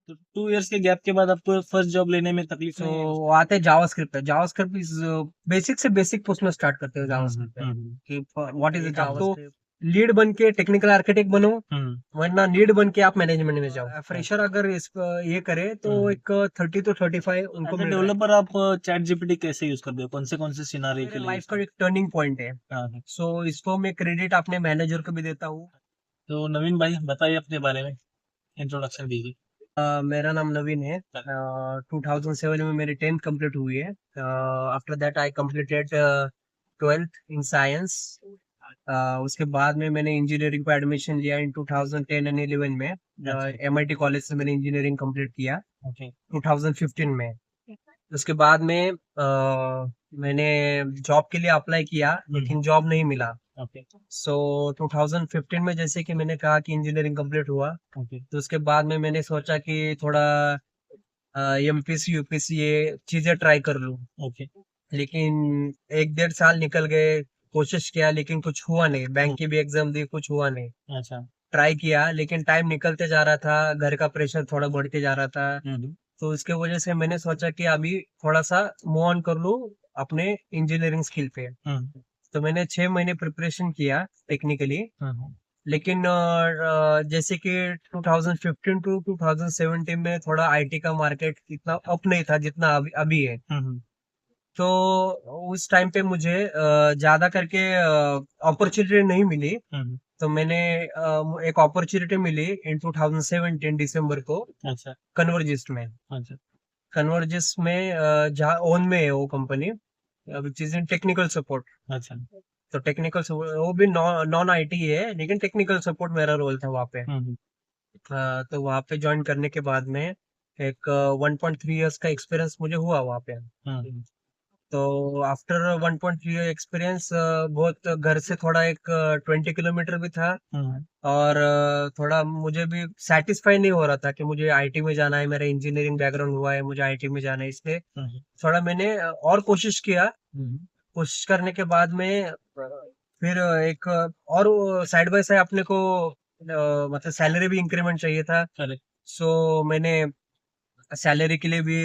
तो 2 इयर्स के गैप के बाद आपको फर्स्ट जॉब लेने में तकलीफ नहीं है? तो आते हैं जावास्क्रिप्ट पे। जावास्क्रिप्ट इज बेसिक से बेसिक उसमें स्टार्ट करते हो जावास्क्रिप्ट पे कि व्हाट इज एक आप तो जावास्क्रिप्ट। लीड बन के टेक्निकल आर्किटेक्ट बनो, वरना लीड बन के आप मैनेजमेंट में जाओ। फ्रेशर अगर इस ये करे तो एक 30 to 35 उनको एज ए मिल रहा है। डेवलपर आप चैट जीपीटी कैसे यूज करते हो? कौन से सिनारियो के लिए लाइफ use का करते एक टर्निंग पॉइंट है। हो? हाँ, हाँ। सो इसको मैं क्रेडिट अपने मैनेजर को भी देता हूँ। तो नवीन भाई बताइए अपने बारे में, इंट्रोडक्शन दीजिए। मेरा नाम नवीन है। 2007 में मेरी 10th कंप्लीट हुई है। After that I completed 12th in science. उसके बाद में मैंने इंजीनियरिंग को एडमिशन लिया इन 2010 एंड 11 में। MIT कॉलेज से मैंने इंजीनियरिंग कंप्लीट किया ओके। 2015 में। उसके बाद में मैंने जॉब के लिए अप्लाई किया, लेकिन जॉब नहीं मिला। ओके। सो 2015 में जैसे कि मैंने कहा कि इंजीनियरिंग कंप्लीट हुआ, ओके। तो उसके बाद में मैंने सोचा कि थोड़ा MPC यूपीसी ये चीजें ट्राई कर लूं। ओके। लेकिन 1 1.5 साल निकल गए, कोशिश किया लेकिन कुछ हुआ नहीं। बैंक की भी एग्जाम दी, कुछ हुआ नहीं। अच्छा। ट्राई किया लेकिन टाइम निकलते जा रहा था, घर का प्रेशर थोड़ा बढ़ते जा रहा था। हम्म। तो इसके वजह से मैंने सोचा कि अभी थोड़ा सा मूव ऑन कर लूं अपने इंजीनियरिंग स्किल पे। हम्म। तो मैंने 6 महीने प्रिपरेशन किया टेक्निकली। हम्म। लेकिन जैसे कि 2015 टू 2017 में थोड़ा आईटी का मार्केट इतना अप नहीं था जितना अभी अभी है। हम्म। तो उस टाइम पे मुझे ज्यादा करके अपॉर्चुनिटी नहीं मिली। हम्म। तो मैंने एक अपॉर्चुनिटी मिली इन 2017 दिसंबर को अच्छा। कन्वर्जिस्ट में। अच्छा। कन्वर्जिस्ट में जहाँ ओन में है वो company, which is in technical support. अच्छा। तो टेक्निकल वो भी नॉन आईटी है, लेकिन टेक्निकल सपोर्ट मेरा रोल था वहाँ पे। हम्म। तो वहाँ पे ज्वाइन करने के बाद में एक 1.3 इयर्स का एक्सपीरियंस मुझे हुआ वहाँ पे। हम्म। तो आफ्टर 1.3 एक्सपीरियंस, बहुत घर से थोड़ा एक 20 किलोमीटर भी था। हम्म। और थोड़ा मुझे भी सेटिस्फाई नहीं हो रहा था कि मुझे आईटी में जाना है, मेरा इंजीनियरिंग बैकग्राउंड हुआ है, मुझे आईटी में जाना है। इसलिए हम्म। थोड़ा मैंने और कोशिश किया। हम्म। कोशिश करने के बाद में फिर एक और साइड बाय साइड अपने को मतलब सैलरी भी इंक्रीमेंट चाहिए था। करेक्ट। सो मैंने सैलरी के लिए भी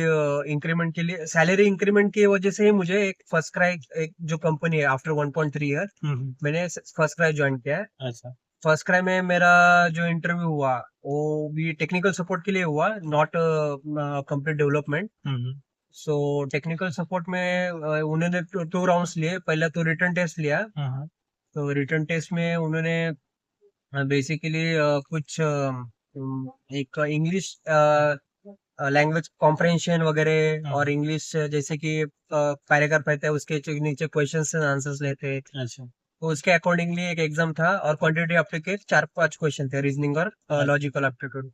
इंक्रीमेंट के लिए सैलरी इंक्रीमेंट की वजह से ही मुझे एक फर्स्ट क्राई, एक जो कंपनी है, आफ्टर 1.3 ईयर हम्म। मैंने फर्स्ट क्राई ज्वाइन किया है। अच्छा। फर्स्ट क्राई में मेरा जो इंटरव्यू हुआ वो भी टेक्निकल सपोर्ट के लिए हुआ, not complete development. Hmm. So technical support में उन्होंने 2 राउंड्स लिए। पहला तो रिटर्न टेस्ट लिया। हम्म। तो रिटर्न टेस्ट में उन्होंने बेसिकली कुछ एक इंग्लिश लैंग्वेज कॉम्प्रहेंशन वगैरह, और इंग्लिश जैसे कि पैराग्राफ रहता है उसके नीचे क्वेश्चंस एंड आंसर्स लेते हैं। अच्छा। तो उसके अकॉर्डिंगली एक एग्जाम था, और क्वांटिटी एप्टीट्यूड 4 5 क्वेश्चन थे, रीजनिंग और अच्छा। Logical aptitude.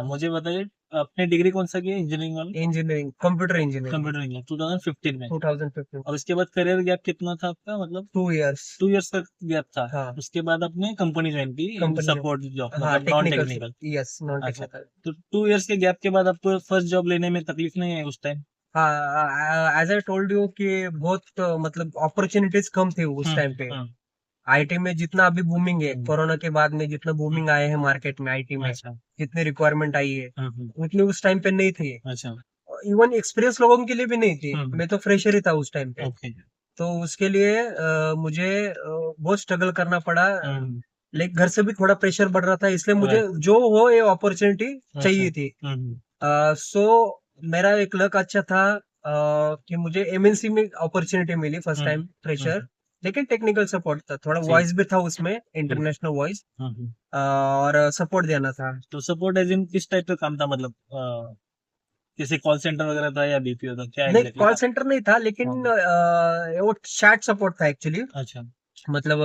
मुझे बताइए, आपने डिग्री कौन सा की है इंजीनियरिंग वाली? Engineering, computer engineering. Computer engineering 2015 में। 2015। और उसके बाद करियर गैप कितना था आपका, मतलब? 2 इयर्स। 2 इयर्स का गैप था। हाँ, उसके बाद आपने कंपनी ज्वाइन की इन कंपनी जो, सपोर्ट जॉब, हाँ मतलब non technical. Technical. Yes, non अच्छा। टेक्निकल। तो 2 इयर्स के गैप के बाद आपको फर्स्ट जॉब लेने में तकलीफ नहीं है उस टाइम? हाँ, एज आई टोल्ड यू कि बहुत मतलब अपॉर्चुनिटीज कम थे उस टाइम पे। हम्म। आईटी में जितना अभी बूमिंग है, हम्म। कोरोना के बाद में जितना हम्म। बूमिंग आए हैं मार्केट में आईटी में, अच्छा। जितनी रिक्वायरमेंट आई है हम्म। उतनी उस टाइम पे नहीं थी। अच्छा। इवन एक्सपीरियंस लोगों के लिए भी नहीं थी। हम्म। मैं तो फ्रेशर ही था उस टाइम पे। ओके। तो उसके लिए मुझे बहुत स्ट्रगल करना पड़ा। हम्म। लाइक घर से भी थोड़ा प्रेशर बढ़ रहा था, इसलिए मुझे राइट। जो हो ये अपॉर्चुनिटी अच्छा। चाहिए थी। हम्म। सो मेरा एक लक अच्छा था कि मुझे एमएनसी में अपॉर्चुनिटी मिली first hmm. Time fresher. Hmm. लेकिन टेक्निकल सपोर्ट था, थोड़ा जी। वॉइस भी था उसमें, बिल्कुल। इंटरनेशनल वॉइस, हम्म। और सपोर्ट देना था। तो सपोर्ट एज इन किस टाइप का काम था, मतलब जैसे कॉल सेंटर वगैरह था या बीपीओ था, क्या नहीं, एग्जैक्टली कॉल था? सेंटर नहीं था, लेकिन हाँ। वो चैट सपोर्ट था एक्चुअली। अच्छा। मतलब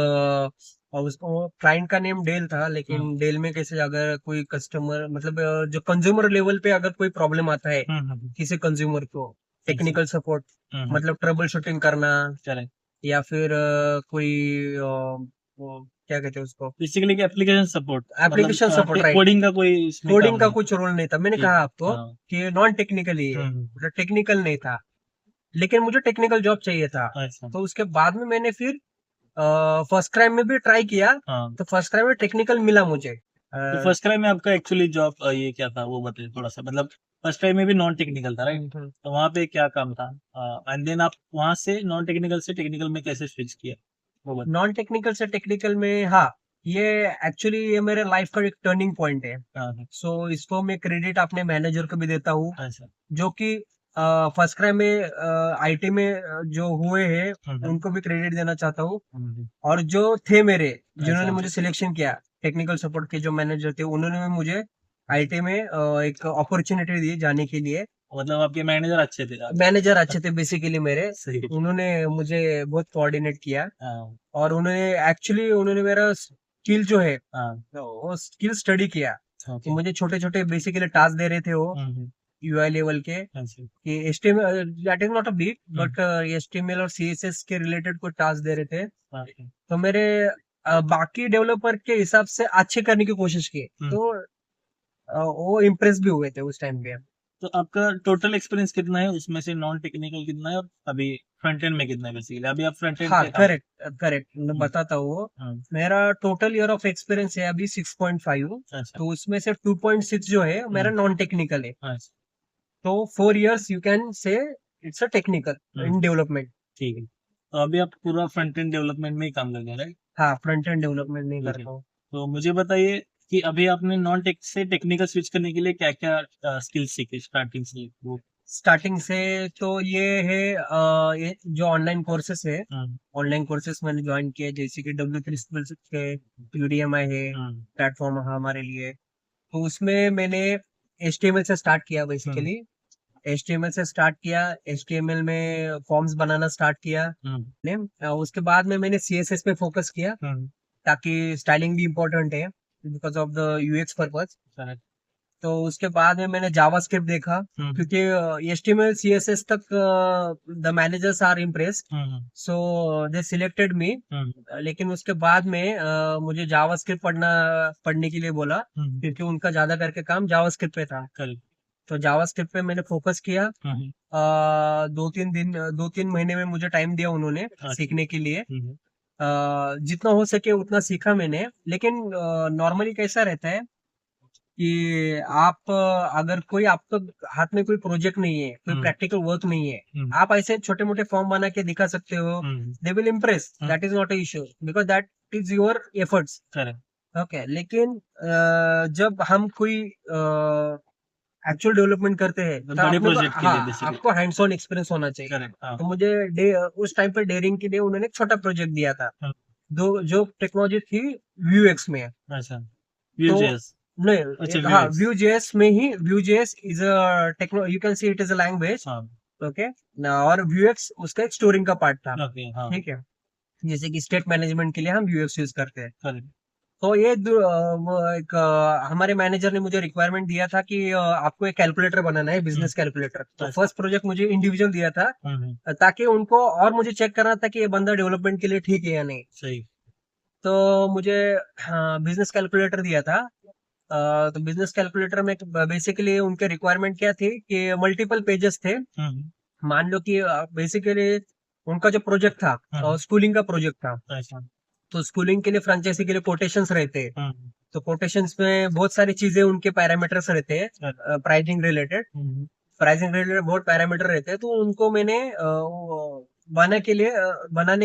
और उसको क्लाइंट का नेम डेल था, हम्म। लेकिन डेल में कैसे अगर कोई कस्टमर, मतलब जो कंज्यूमर लेवल पे अगर कोई प्रॉब्लम आता है हम्म। किसी कंज्यूमर को, अच्छा। टेक्निकल सपोर्ट, मतलब ट्रबल शूटिंग करना, करेक्ट। या फिर कोई वो क्या कहते हैं उसको, बेसिकली एप्लीकेशन सपोर्ट, मतलब एप्लीकेशन सपोर्ट, राइट। कोडिंग का कोई इसमें काम कोडिंग का नहीं? कुछ रोल नहीं था। मैंने ठीक कहा है। आपको हाँ। कि नॉन टेक्निकल ही है, हम्म। मतलब टेक्निकल नहीं था, लेकिन मुझे टेक्निकल जॉब चाहिए था। अच्छा। तो उसके बाद में मैंने फिर फर्स्ट क्राइम में भी ट्राई किया। हाँ। तो फर्स्ट क्राइम में टेक्निकल मिला मुझे। तो फर्स्ट क्राई में आपका एक्चुअली जॉब ये क्या था वो बताइए थोड़ा सा, मतलब फर्स्ट क्राई में भी नॉन टेक्निकल था राइट? तो वहाँ पे क्या काम था, एंड देन आप वहाँ से नॉन टेक्निकल से टेक्निकल में कैसे स्विच किया वो बताइए। नॉन टेक्निकल से टेक्निकल में, हाँ, ये एक्चुअली ये मेरे लाइफ का एक टर्निंग पॉइंट है। हाँ हाँ, सो इसको मैं क्रेडिट अपने मैनेजर को भी देता हूँ, अच्छा। जो कि फर्स्ट क्राई में आईटी में जो हुए हैं हम्म, उनको भी क्रेडिट देना चाहता हूँ। हम्म, और जो थे मेरे, जिन्होंने अच्छा मुझे सिलेक्शन किया, टेक्निकल सपोर्ट के जो मैनेजर थे, उन्होंने भी मुझे आईटी में एक अपॉर्चुनिटी दी जाने के लिए। मतलब आपके मैनेजर अच्छे थे आप? मैनेजर अच्छे थे बेसिकली मेरे, सही। उन्होंने मुझे बहुत कोऑर्डिनेट किया। हाँ और उन्होंने मेरा स्किल जो है हाँ, वो स्किल स्टडी किया। तो ओके। मुझे छोटे छोटे बेसिकली टास्क दे रहे थे वो, यूआई लेवल के, अच्छा। कि HTML, that is not a big, hmm, but HTML और सीएसएस के रिलेटेड कोई टास्क दे रहे थे। okay, तो मेरे बाकी डेवलपर के हिसाब से अच्छे करने की कोशिश की, हम्म। तो वो इम्प्रेस भी हुए थे उस टाइम पे। तो आपका टोटल एक्सपीरियंस कितना है उसमें से, नॉन टेक्निकल कितना है और अभी फ्रंट एंड में कितना है? बेसिकली अभी आप फ्रंट एंड हाँ, पे काम। करेक्ट करेक्ट, मैं हम्म, बताता हूँ। हम्म, मेरा टोटल ईयर ऑफ एक्सपीरियंस है अभी 6.5। अच्छा। तो उसमें से 2.6 जो है मेरा हम्म, नॉन टेक्निकल है। अच्छा। तो 4 years you can say it's a technical in hmm, development. ठीक है। तो अभी आप पूरा फ्रंट एंड डेवलपमेंट में ही काम कर रहे हैं राइट? हाँ, फ्रंट एंड डेवलपमेंट नहीं ठीक है। करता हूँ। तो मुझे बताइए कि अभी आपने नॉन टेक से टेक्निकल स्विच करने के लिए क्या क्या स्किल्स सीखे स्टार्टिंग से वो? स्टार्टिंग से तो ये है, ये जो ऑनलाइन कोर्सेस है, हम्म, ऑनलाइन कोर्सेस मैंने ज्वाइन किए, जैसे कि W3 स्किल्स के, यूडीएमआई है, हम्म, प्लेटफॉर्म है हमारे लिए। तो उसमें मैंने HTML से स्टार्ट किया हम्म, बेसिकली। HTML से स्टार्ट किया, HTML में फॉर्म्स बनाना स्टार्ट किया हम्म, ने। उसके बाद में मैंने CSS पे फोकस किया, हम्म, ताकि स्टाइलिंग भी इम्पोर्टेंट है because of the UX purpose. correct, तो उसके बाद में मैंने जावास्क्रिप्ट देखा, हम्म, क्योंकि HTML CSS तक the managers are impressed, hmm, so they selected me. Hmm, लेकिन उसके बाद में मुझे जावास्क्रिप्ट पढ़ने के लिए बोला, हम्म, क्योंकि उनका ज्यादा करके काम जावास्क्रिप्ट पे था। correct, तो जावास्क्रिप्ट पे मैंने फोकस किया। हम्म, 2-3 महीने में मुझे टाइम दिया उन्होंने अच्छा, सीखने के लिए। हम्म, जितना हो सके उतना सीखा मैंने। लेकिन नॉर्मली कैसा रहता है कि आप अगर कोई आपको हाथ में कोई प्रोजेक्ट नहीं है, कोई हम्म, प्रैक्टिकल वर्क नहीं है, हम्म, आप ऐसे छोटे मोटे फॉर्म बना के दिखा सकते हो, hmm, they will impress, hmm, that is not a issue, because that is your efforts. correct, okay, लेकिन जब हम कोई एक्चुअल डेवलपमेंट करते हैं, मतलब तो बड़े अपने को, प्रोजेक्ट के हाँ, लिए बेसिकली। आपको हैंड्स ऑन एक्सपीरियंस होना चाहिए। करेक्ट, हाँ, तो मुझे उस टाइम पे डेयरिंग के लिए उन्होंने एक छोटा प्रोजेक्ट दिया था, हाँ, दो जो टेक्नोलॉजी थी Vuex में। अच्छा, तो Vue.js, नहीं, अच्छा हाँ, Vuex, Vue.js में ही, Vue.js is a techno, you can see it is a language. हाँ, ओके ना, और Vuex उसका एक स्टोरिंग का पार्ट था। ओके, हाँ, ठीक है, जैसे कि स्टेट मैनेजमेंट के लिए हम Vuex यूज करते हैं। करेक्ट, तो वो एक हमारे मैनेजर ने मुझे रिक्वायरमेंट दिया था कि आपको एक कैलकुलेटर बनाना है, हम्म, बिजनेस कैलकुलेटर। तो अच्छा, फर्स्ट प्रोजेक्ट मुझे इंडिविजुअल दिया था, हम्म, ताकि उनको और मुझे चेक करना था कि ये बंदा डेवलपमेंट के लिए ठीक है या नहीं। सही, तो मुझे बिजनेस कैलकुलेटर दिया था। तो बिजनेस कैलकुलेटर में बेसिकली उनके रिक्वायरमेंट क्या थी कि मल्टीपल पेजेस थे। हम्म, मान लो कि बेसिकली उनका जो प्रोजेक्ट था, हम्म, स्कूलिंग का प्रोजेक्ट था। अच्छा, तो स्कूलिंग के लिए फ्रेंचाइजी के लिए कोटेशंस रहते हैं। हम्म, तो कोटेशंस में बहुत सारी चीजें, उनके पैरामीटर्स रहते correct, हैं, प्राइसिंग रिलेटेड बहुत पैरामीटर रहते हैं। तो उनको मैंने बनाने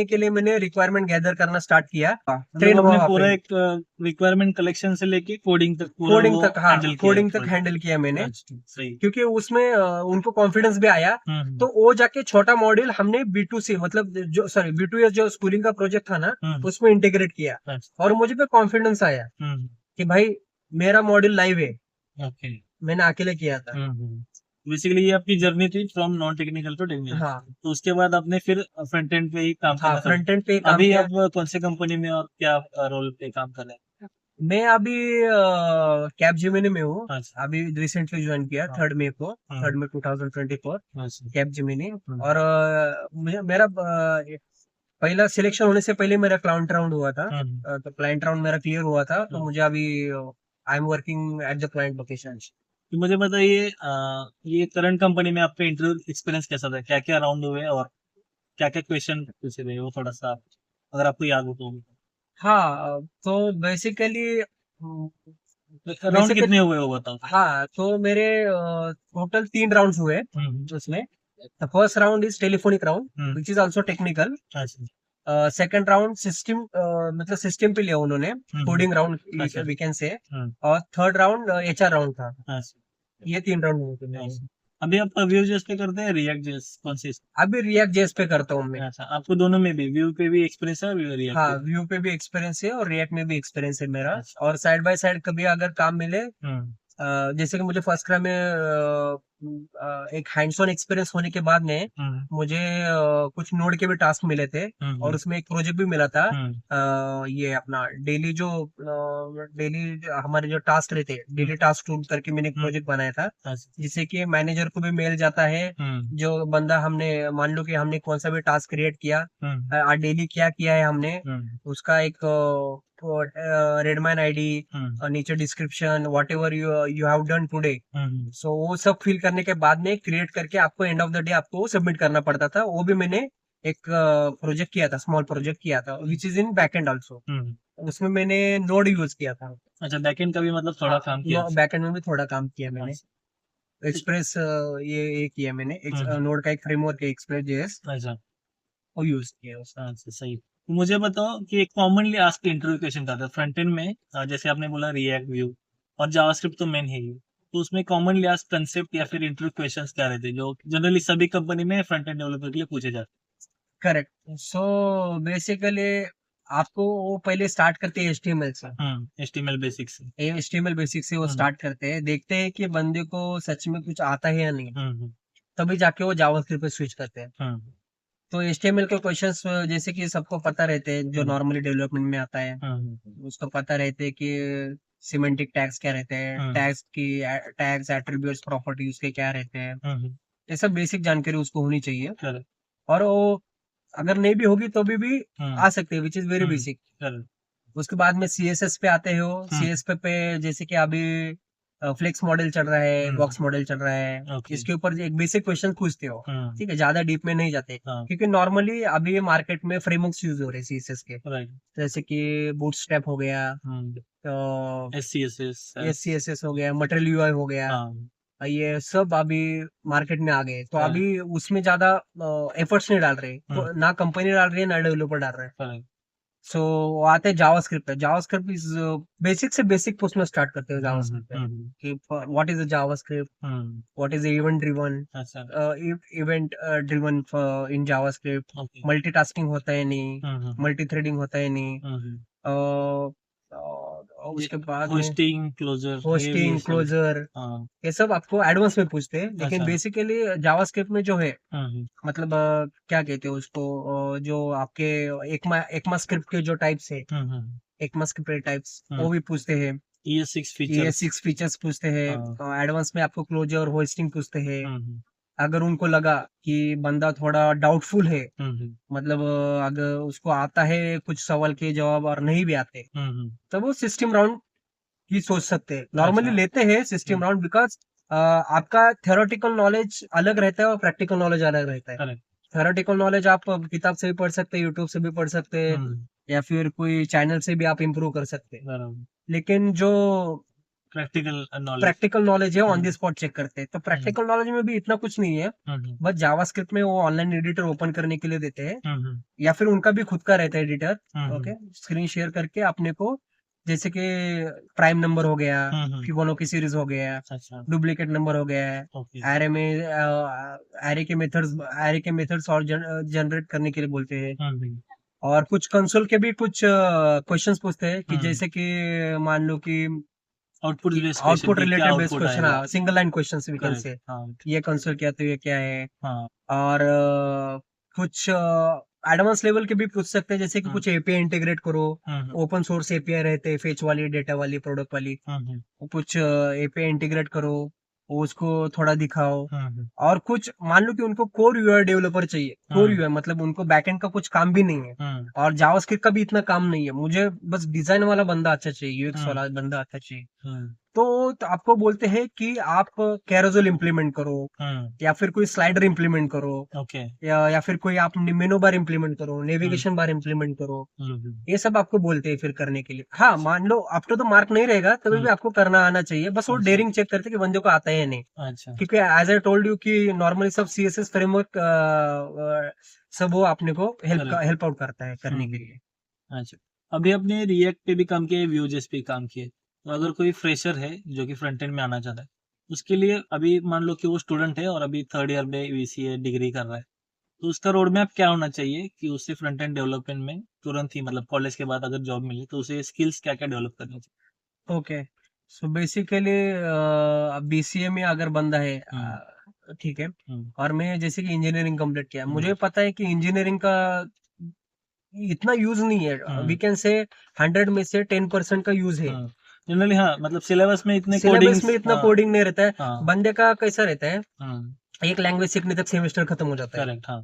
के लिए मैंने रिक्वायरमेंट गैदर करना स्टार्ट किया, मतलब ट्रेन हुआ आपने वहाँ पूरा पे। एक रिक्वायरमेंट कलेक्शन से लेके कोडिंग तक पूरा कोडिंग वो तक, हाँ, हैंडल किया है कोडिंग तक प्रोजेक्ट? हैंडल किया मैंने, अच्छा, सही, क्योंकि उसमें उनको कॉन्फिडेंस भी आया। हम्म, तो वो जाके छोटा मॉड्यूल हमने B2C, मतलब जो, सॉरी, B2S जो स्कूलिंग का प्रोजेक्ट था ना, हम्म, उसमें इंटीग्रेट किया। अच्छा, और मुझे पे कॉन्फिडेंस आया हम्म, कि भाई मेरा मॉड्यूल लाइव है, ओके, मैंने अकेले किया था। बेसिकली ये आपकी जर्नी थी from non technical to technical. हाँ, तो उसके बाद आपने फिर फ्रंट एंड पे ही काम हाँ, करना फ्रंट एंड पे चालू, काम अभी किया। आप कौन से कंपनी में और क्या रोल पे काम कर रहे हैं? मैं अभी कैब जिमिनी में हूँ। अच्छा, अभी रिसेंटली ज्वाइन किया, हाँ, 3rd मई को, हाँ, 3rd मई 2024, अच्छा, कैब जिमिनी। हम्म, और मेरा पहला सिलेक्शन होने से पहले मेरा क्लाइंट राउंड हुआ था। हम्म, तो क्लाइंट राउंड मेरा क्लियर हुआ था, तो हम्म। मुझे अभी I am working at the client location. तो मुझे बताइए ये करंट कंपनी में आपका इंटरव्यू एक्सपीरियंस कैसा था, क्या क्या राउंड हुए और क्या क्या क्वेश्चन पूछे गए, वो थोड़ा सा अगर आपको याद हो तो? हाँ, तो बेसिकली राउंड Basically- कितने हुए वो बताओ? हाँ, तो मेरे टोटल 3 राउंड्स हुए उसमें। The first round is telephonic round hmm, which is also technical. अच्छा, सेकंड राउंड सिस्टम, मतलब सिस्टम पे लिया उन्होंने, कोडिंग राउंड अच्छा, वी कैन से। हम्म, और थर्ड राउंड एचआर राउंड था। अच्छा, ये 3 राउंड हुए थे मेरे। अच्छा। अभी आप व्यू जेस पे करते हैं रिएक्ट जेस कौन सी? अभी रिएक्ट जेएस पे करता हूँ मैं। अच्छा, आपको दोनों में भी व्यू पे भी एक्सपीरियंस है और रिएक्ट हाँ, पे? व्यू पे भी एक्सपीरियंस है और रिएक्ट में भी एक्सपीरियंस है मेरा। अच्छा, और साइड बाय साइड कभी अगर काम मिले, हम्म, जैसे कि मुझे फर्स्ट क्राई में एक हैंड्स ऑन एक्सपीरियंस होने के बाद में हम्म, मुझे कुछ नोड के भी टास्क मिले थे। और उसमें एक प्रोजेक्ट भी मिला था। हम्म, ये अपना डेली जो डेली हमारे जो टास्क रहते हैं, डेली टास्क टूल करके मैंने एक प्रोजेक्ट बनाया था, अच्छा, जिससे कि मैनेजर को भी मेल जाता है। हम्म, जो बंदा हमने, मान लो कि हमने कौन सा भी टास्क क्रिएट किया, डेली क्या किया है हमने, उसका एक रेडमैन आईडी हम्म, और नीचे description, what you you have done today. Hmm, so वो सब फिल करने के बाद में क्रिएट करके आपको एंड ऑफ द डे आपको सबमिट करना पड़ता था। वो भी मैंने एक प्रोजेक्ट किया था, स्मॉल प्रोजेक्ट किया था, which is in backend also. Hmm. उसमें मैंने नोड यूज किया था। अच्छा, बैकएंड का भी मतलब थोड़ा काम किया? बैकएंड में भी थोड़ा काम किया मैंने। अच्छा, एक्सप्रेस ये किया मैंने, हम्म, नोड का एक फ्रेमवर्क है एक्सप्रेस जेएस, अच्छा, वो यूज किया उसका। अच्छा, सही। तो मुझे बताओ कि एक कॉमनली आस्क्ड इंटरव्यू क्वेश्चन था फ्रंट एंड में, जैसे आपने बोला रिएक्ट व्यू और जावास्क्रिप्ट तो मेन है ही, तो उसमें कॉमनली आस्क्ड कंसेप्ट या फिर इंटरव्यू क्वेश्चंस क्या रहते हैं जो जनरली सभी कंपनी में फ्रंट एंड डेवलपर के लिए पूछे जाते करेक्ट। सो बेसिकली आपको वो पहले स्टार्ट करते हैं एचटीएमएल से। हैं? HTML basics. एचटीएमएल बेसिक से वो हम्म, स्टार्ट करते हैं, देखते हैं कि बंदे को सच में कुछ आता है या नहीं, हम्म, तभी जाके वो जावास्क्रिप्ट पे स्विच करते हैं। हम्म, तो एचटीएमएल के क्वेश्चंस जैसे कि सबको पता रहते हैं, जो हम्म, नॉर्मली डेवलपमेंट में आता है, उसको पता रहते हैं कि सिमेंटिक टैग्स क्या रहते हैं, हम्म, टैग्स की टैग्स एट्रीब्यूट्स प्रॉपर्टीज के क्या रहते हैं। हम्म, ये सब बेसिक जानकारी उसको होनी चाहिए। करेक्ट, और वो अगर नहीं भी होगी तो भी हम्म, आ सकते हैं, which is very basic. Correct, उसके बाद में सीएसएस पे आते हो। सीएस पे जैसे कि अभी फ्लेक्स मॉडल चल रहा है, बॉक्स मॉडल चल रहा है, ओके, इसके ऊपर एक बेसिक क्वेश्चन पूछते हो। ठीक है, ज्यादा डीप में नहीं जाते, हाँ, क्योंकि नॉर्मली अभी मार्केट में फ्रेमवर्क्स यूज हो रहे हैं सीएसएस के, राइट, जैसे कि बूटस्ट्रैप हो गया, SCSS, एससीएसएस हो गया, मटेरियल यूआई हो गया। हाँ, ये सब अभी मार्केट में आ गए, तो हाँ, अभी उसमें ज्यादा एफर्ट्स नहीं डाल रहे, हम्म, ना कंपनी डाल रही है ना डेवलपर डाल रहे हैं। करेक्ट, सो आते हैं जावास्क्रिप्ट पे। जावास्क्रिप्ट इज बेसिक से बेसिक पूछना स्टार्ट करते हो जावास्क्रिप्ट पे, कि what is a JavaScript, what is event driven, अच्छा, event driven in JavaScript, okay, multitasking होता है नहीं, मल्टी थ्रेडिंग होता है नहीं। उसके बाद में होस्टिंग क्लोजर ये होस्टिंग, सब, क्लोजर, हाँ, ये सब आपको एडवांस में पूछते हैं। लेकिन अच्छा, बेसिकली जावास्क्रिप्ट में जो है, हम्म, मतलब क्या कहते हैं उसको, जो आपके एकमा स्क्रिप्ट के जो टाइप्स है, हम्म, एकमा स्क्रिप्ट टाइप्स, हम्म, वो भी पूछते हैं। ES6 ये फीचर्स, 6 फीचर्स पूछते हाँ, हैं। एडवांस में आपको क्लोजर और होस्टिंग पूछते हैं। हम्म, अगर उनको लगा कि बंदा थोड़ा डाउटफुल है, हम्म, मतलब अगर उसको आता है कुछ सवाल के जवाब और नहीं भी आते, हम्म, तब वो सिस्टम राउंड की सोच सकते हैं। नॉर्मली अच्छा, लेते हैं सिस्टम राउंड, बिकॉज आपका थ्योरेटिकल नॉलेज अलग रहता है और प्रैक्टिकल नॉलेज अलग रहता है। करेक्ट, थ्योरेटिकल नॉलेज आप किताब से भी पढ़ सकते हैं, यूट्यूब से भी पढ़ सकते हैं, या फिर कोई चैनल से भी आप इम्प्रूव कर सकते हैं। बराबर, लेकिन जो प्रैक्टिकल नॉलेज, प्रैक्टिकल नॉलेज है on the hmm, spot check करते हैं। तो प्रैक्टिकल नॉलेज में भी इतना कुछ नहीं है, हम्म, बस जावास्क्रिप्ट में वो ऑनलाइन एडिटर ओपन करने के लिए देते हैं, हम्म, या फिर उनका भी खुद का रहता है एडिटर। हम्म, ओके, स्क्रीन शेयर करके अपने को, जैसे कि प्राइम नंबर हो गया, हम्म, फिबोनाची सीरीज हो गया, अच्छा, डुप्लीकेट नंबर हो गया है, ओके, एरे में एरे के मेथड्स और जनरेट करने के लिए बोलते हैं। और कुछ कंसोल के भी कुछ क्वेश्चंस पूछते हैं, कि जैसे कि मान लो कि आउटपुट बेस्ड क्वेश्चन आउटपुट कि क्या रिलेटेड बेस्ड आउटपुट क्वेश्चन, आएगा, single line question we can correct, से, हाँ, ये कंसोल क्या तो ये क्या है। हाँ, और कुछ एडवांस लेवल के भी पूछ सकते हैं, जैसे कि कुछ एपीआई इंटीग्रेट करो। हम्म, ओपन सोर्स एपीआई रहते हैं, फेच वाली, डेटा वाली, प्रोडक्ट वाली, हम्म, वो कुछ एपीआई इंटीग्रेट करो, वो उसको थोड़ा दिखाओ। हम्म, और कुछ मान लो कि उनको कोर यूआई डेवलपर चाहिए, कोर यूआई मतलब उनको बैकएंड का कुछ काम भी नहीं है, और जावास्क्रिप्ट का भी इतना काम नहीं है, मुझे बस डिजाइन वाला बंदा अच्छा चाहिए, यूएक्स वाला बंदा अच्छा चाहिए। तो आपको बोलते हैं कि आप कैरोजल इम्प्लीमेंट करो, या फिर कोई स्लाइडर इम्प्लीमेंट करो, ओके। या फिर कोई आप मेनू बार इम्प्लीमेंट करो, नेविगेशन बार इम्प्लीमेंट करो। ये सब आपको बोलते हैं फिर करने के लिए। हाँ, मान लो अप टू द मार्क नहीं रहेगा तभी भी आपको करना आना चाहिए, बस वो अच्छा। डेयरिंग चेक करते हैं कि बंदे को आता है या नहीं। अच्छा। क्योंकि एज आई टोल्ड यू कि नॉर्मली सब सीएसएस फ्रेमवर्क सब वो अपने को Correct. हेल्प आउट करता है करने हम्म। के लिए। अच्छा, अभी आपने रिएक्ट पे भी काम किया है, व्यूजेस पे काम किया है, तो अगर कोई फ्रेशर है जो कि फ्रंट एंड में आना चाहता है, उसके लिए अभी मान लो कि वो स्टूडेंट है और अभी थर्ड ईयर में बीसीए डिग्री कर रहा है, तो उसका रोड मैप क्या होना चाहिए कि उससे फ्रंट एंड डेवलपमेंट में तुरंत ही, मतलब कॉलेज के बाद अगर जॉब मिले तो उसे स्किल्स क्या क्या डेवलप करनी चाहिए? ओके, सो बेसिकली बीसीए में अगर बंदा है, ठीक है, हम्म। और मैं जैसे कि इंजीनियरिंग कंप्लीट किया, हम्म। मुझे पता है कि इंजीनियरिंग का इतना यूज नहीं है। वी कैन से 100 में से 10% का यूज है। जनरली हाँ, मतलब सिलेबस में इतने सिलेबस कोडिंग्स। में इतना कोडिंग नहीं रहता है। हाँ। बंदे का कैसा रहता है, हम्म। एक लैंग्वेज सीखने तक सेमेस्टर खत्म हो जाता है। करेक्ट, हाँ।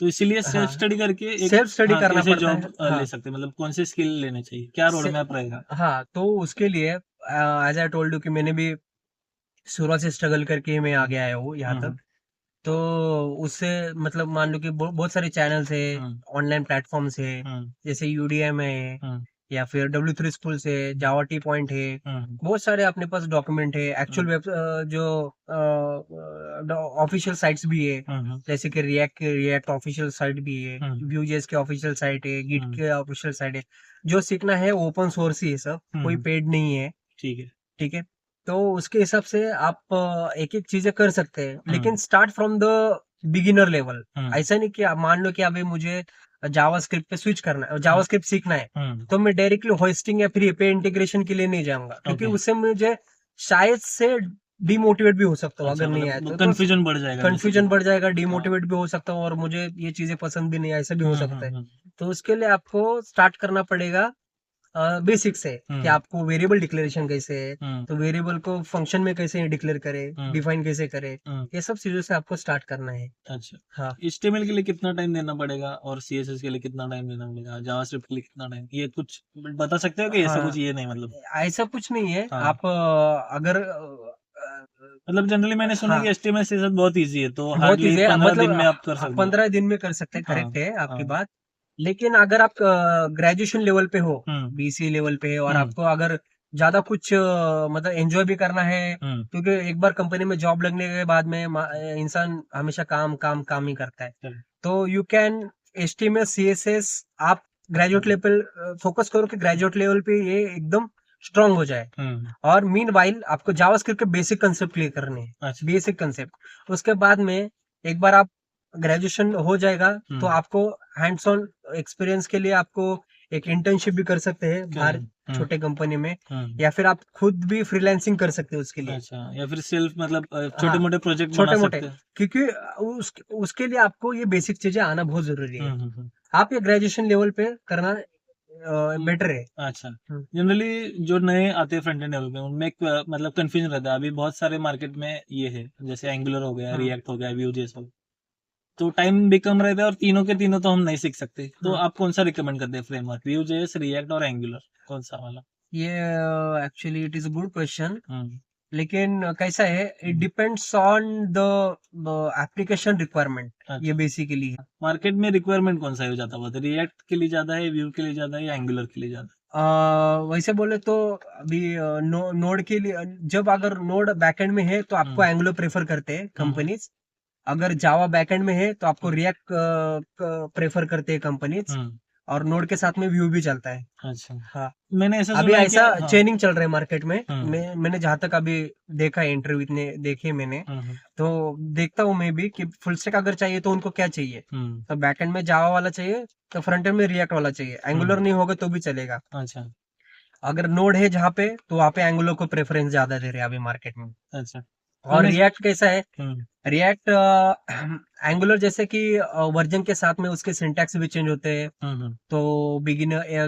तो इसीलिए सेल्फ हाँ, स्टडी करके एक, सेल्फ स्टडी हाँ, करना कैसे पड़ता जॉब है। हाँ, ले सकते हैं, मतलब कौन से स्किल लेने चाहिए, क्या रोड से, मैप रहेगा? हाँ, तो उसके लिए एज आई टोल्ड यू कि मैंने भी शुरुआत से स्ट्रगल करके मैं आगे आया हूँ यहाँ तक। हम्म। तो उससे मतलब मान लो कि बहुत सारे चैनल्स है, हम्म। ऑनलाइन प्लेटफॉर्म्स है, हम्म। जैसे यूडीएम है, हम्म। या फिर W3 स्कूल्स है, जावा टी पॉइंट है। हम्म। बहुत सारे अपने पास डॉक्यूमेंट है, एक्चुअल हम्म। वेब जो ऑफिशियल साइट्स भी है, हम्म। जैसे कि रिएक्ट ऑफिशियल साइट भी है, हम्म। Vue.js के ऑफिशियल साइट है, गिट हम्म। के ऑफिशियल साइट है। जो सीखना है ओपन सोर्स ही है सब, कोई हम्म। पेड नहीं है। ठीक है। ठीक है, तो उसके हिसाब से आप एक एक चीजें कर सकते हैं, लेकिन hmm. Start from the beginner level. Hmm. ऐसा नहीं कि आप मान लो कि अभी मुझे जावास्क्रिप्ट पे स्विच करना है, हम्म। जावास्क्रिप्ट सीखना है, हम्म। तो मैं डायरेक्टली होस्टिंग या फिर एपीआई इंटीग्रेशन के लिए नहीं जाऊंगा, क्योंकि ओके। उससे मुझे शायद से डिमोटिवेट भी हो सकता हूँ अगर अच्छा, नहीं आया मतलब तो कंफ्यूजन बढ़ जाएगा बेसिकली। कंफ्यूजन बढ़ जाएगा, हाँ। डिमोटिवेट भी हो सकता हूँ, और मुझे ये चीजें पसंद भी नहीं, ऐसा भी हो हम्म। सकता है। हम्म। तो उसके लिए आपको स्टार्ट करना पड़ेगा बेसिक से, कि हम्म। आपको वेरिएबल डिक्लेरेशन कैसे है, हम्म। तो वेरिएबल को फंक्शन में कैसे डिक्लेयर करे, हम्म। डिफाइन कैसे करे, हम्म। ये सब चीजों से आपको स्टार्ट करना है। अच्छा, हाँ, HTML के लिए कितना टाइम देना पड़ेगा और CSS के लिए कितना टाइम देना पड़ेगा, जावास्क्रिप्ट के लिए कितना टाइम, ये कुछ बता सकते हो कि ऐसा कुछ हाँ, ये नहीं, मतलब? ऐसा कुछ नहीं है। हाँ, आप अगर मतलब जनरली मैंने सुना है कि हाँ, HTML CSS बहुत इजी है, तो बहुत हार्डली इजी है, 15 मतलब दिन में आप कर सकते हो। 15 दिन में कर सकते हैं, हाँ। करेक्ट है आपकी हाँ। बात। लेकिन अगर आप ग्रेजुएशन लेवल पे हो, हम्म। बीसी लेवल पे है, और हम्म। आपको अगर ज्यादा कुछ मतलब एंजॉय भी करना है, हम्म। क्योंकि एक बार कंपनी में जॉब लगने के बाद में इंसान हमेशा काम काम काम ही करता है। चलो। तो यू कैन HTML CSS आप ग्रेजुएट लेवल फोकस करो कि ग्रेजुएट लेवल पे ये एकदम स्ट्रांग हो जाए। हम्म। और मीन वाइल आपको जावास्क्रिप्ट के बेसिक कंसेप्ट क्लियर करने हैं, अच्छा। Basic concept. उसके बाद में एक बार आप ग्रेजुएशन हो जाएगा, तो हम्म। आपको हैंड्स ऑन एक्सपीरियंस के लिए आपको एक इंटर्नशिप भी कर सकते हैं बाहर, करेक्ट। छोटे कंपनी में, हम्म। या फिर आप खुद भी फ्रीलांसिंग कर सकते हैं उसके लिए। अच्छा, या फिर सेल्फ, मतलब छोटे हाँ, मोटे प्रोजेक्ट बना छोटे मोटे, सकते हैं। क्योंकि उसके लिए आपको ये बेसिक चीजें आना बहुत जरूरी है। हम्म। आप ये ग्रेजुएशन लेवल पे करना हम्म। बेटर है। अच्छा, हम्म, जनरली जो नए आते हैं फ्रंट एंड डेवलपमेंट, उनमें एक मतलब कंफ्यूजन रहता है, अभी बहुत सारे मार्केट में ये है, जैसे एंगुलर हो गया, हम्म, रिएक्ट हो गया, व्यूजेस हो गया, तो टाइम भी कम रहता है और तीनों के तीनों तो हम नहीं सीख सकते, तो हम्म। आप कौन सा रिकमेंड करते हैं फ्रेमवर्क, व्यूजेस, रिएक्ट और एंगुलर, कौन सा वाला? ये actually it is a good question, hmm. लेकिन कैसा है, it depends on the application requirement, ये अच्छा, बेसिकली है। मार्केट में रिक्वायरमेंट कौन सा है ज्यादा, बहुत रिएक्ट के लिए ज्यादा है, व्यू के लिए ज्यादा है, या एंगुलर के लिए ज्यादा वैसे बोले तो अभी नोड के लिए, जब अगर नोड बैकएंड में है तो है? आपको एंगुलर प्रेफर करते हैं हम्म। कंपनीज। अगर जावा बैकएंड में है तो आपको हम्म। रिएक्ट प्रेफर करते हैं कंपनीज। हम्म। और नोड के साथ में व्यू भी चलता है। अच्छा, हाँ, मैंने ऐसा अभी सुना है कि, ऐसा हाँ। चेनिंग चल रहा है मार्केट में। हम्म। मैंने जहां तक अभी देखा है, इंटरव्यू इतने देखे मैंने, हम्म। तो देखता हूँ मैं भी कि फुल स्टैक अगर चाहिए तो उनको क्या चाहिए। हम्म। तो बैकएंड में जावा वाला चाहिए, तो फ्रंट एंड में रिएक्ट वाला चाहिए, एंगुलर हम्म। नहीं होगा तो भी चलेगा। अच्छा। अगर नोड है जहाँ पे, तो वहाँ पे एंगुलर को प्रेफरेंस ज्यादा दे रहे हैं अभी मार्केट में। अच्छा, और मैंने। रिएक्ट कैसा है, हम्म। रिएक्ट एंगुलर जैसे कि वर्जन के साथ में उसके सिंटैक्स भी चेंज होते हैं, हम्म। तो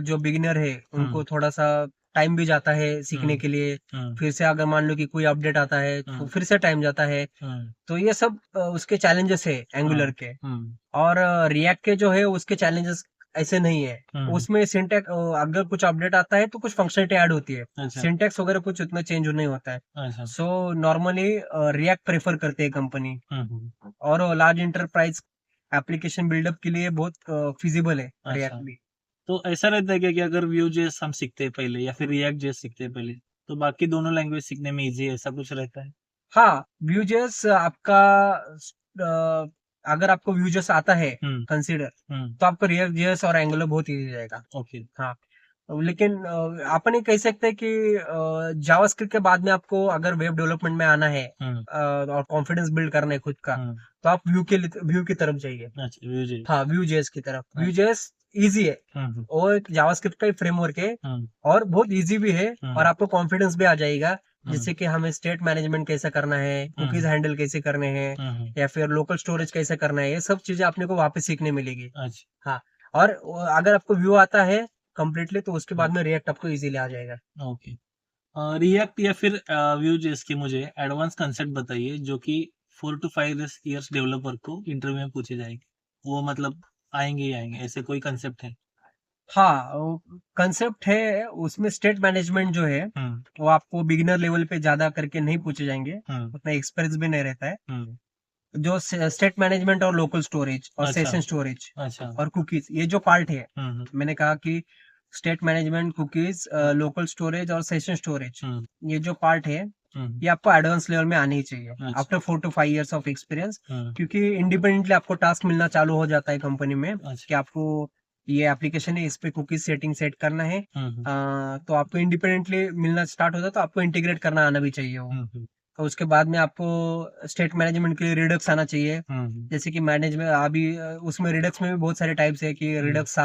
जो बिगिनर है हम्म। उनको थोड़ा सा टाइम भी जाता है सीखने हम्म। के लिए। हम्म। फिर से अगर मान लो कि कोई अपडेट आता है तो हम्म। फिर से टाइम जाता है। हम्म। तो ये सब उसके चैलेंजेस है एंगुलर हाँ। के। हम्म। और रिएक्ट के जो है उसके चैलेंजेस ऐसे नहीं है। हम्म, उसमें सिंटैक्स अगर कुछ अपडेट आता है तो कुछ फंक्शनलिटी ऐड होती है, अच्छा सिंटैक्स वगैरह कुछ उतना चेंज नहीं होता है। अच्छा। सो नॉर्मली रिएक्ट प्रेफर करते हैं कंपनी, और लार्ज इंटरप्राइज एप्लीकेशन बिल्डअप के लिए बहुत फिजिबल है अच्छा। रिएक्ट भी। तो ऐसा रहता है क्या कि अगर Vue.js हम सीखते हैं पहले या फिर React.js सीखते हैं पहले, तो बाकी दोनों लैंग्वेज सीखने में इजी है, ऐसा कुछ रहता है? हाँ, Vue.js आपका अगर आपको Vue.js आता है हम्म कंसीडर, हम्म, तो आपको React.js और Angular बहुत इजी जाएगा। ओके। हाँ, लेकिन अपन ये कह सकते हैं कि जावास्क्रिप्ट के बाद में आपको अगर वेब डेवलपमेंट में आना है हम्म और कॉन्फिडेंस बिल्ड करना है खुद का, हम्म, तो आप व्यू की तरफ जाइए। अच्छा Vue.js, हाँ, Vue.js की तरफ। अच्छा। Vue.js इजी है, हम्म वो एक जावास्क्रिप्ट का ही फ्रेमवर्क है, हम्म और बहुत इजी भी है, और हम्म आपको कॉन्फिडेंस भी आ जाएगा, हम्म जैसे कि हमें स्टेट मैनेजमेंट कैसे करना है, कुकीज हम्म हैंडल कैसे करने हैं, हम्म, या फिर लोकल स्टोरेज कैसे करना है, ये सब चीजें आपने को वापस सीखने मिलेगी। अच्छा। हाँ, और अगर आपको व्यू आता है कंप्लीटली, तो उसके बाद हम्म, में रिएक्ट आपको इजीली आ जाएगा। ओके। रिएक्ट या फिर Vue.js की मुझे एडवांस कंसेप्ट बताइए जो कि 4 to 5 years डेवलपर को इंटरव्यू में पूछे जाएंगे, वो मतलब आएंगे ही आएंगे, ऐसे कोई कंसेप्ट है? हाँ, कंसेप्ट है उसमें। स्टेट मैनेजमेंट जो है हम्म वो आपको बिगिनर लेवल पे ज्यादा करके नहीं पूछे जाएंगे, हम्म उतना एक्सपीरियंस भी नहीं रहता है। हम्म, जो स्टेट मैनेजमेंट और लोकल स्टोरेज और अच्छा सेशन स्टोरेज अच्छा। और कुकीज, ये जो पार्ट है, हम्म मैंने कहा कि स्टेट मैनेजमेंट, कुकीज, हम्म लोकल स्टोरेज और सेशन स्टोरेज, हम्म ये जो पार्ट है, हम्म, ये आपको एडवांस लेवल में आनी ही चाहिए अच्छा। After 4 to 5 years of experience. Hmm, क्योंकि इंडिपेंडेंटली आपको टास्क मिलना चालू हो जाता है कंपनी में, अच्छा। कि आपको ये एप्लीकेशन है, इस पे कुकीज सेटिंग सेट करना है। हम्म तो आपको इंडिपेंडेंटली मिलना स्टार्ट होता है, तो आपको इंटीग्रेट करना आना भी चाहिए वो। हम्म और उसके बाद में आपको स्टेट मैनेजमेंट के लिए रिडक्स आना चाहिए। हम्म जैसे कि मैनेजमेंट अभी उसमें रिडक्स में भी बहुत सारे टाइप्स है, कि हम्म रिडक्स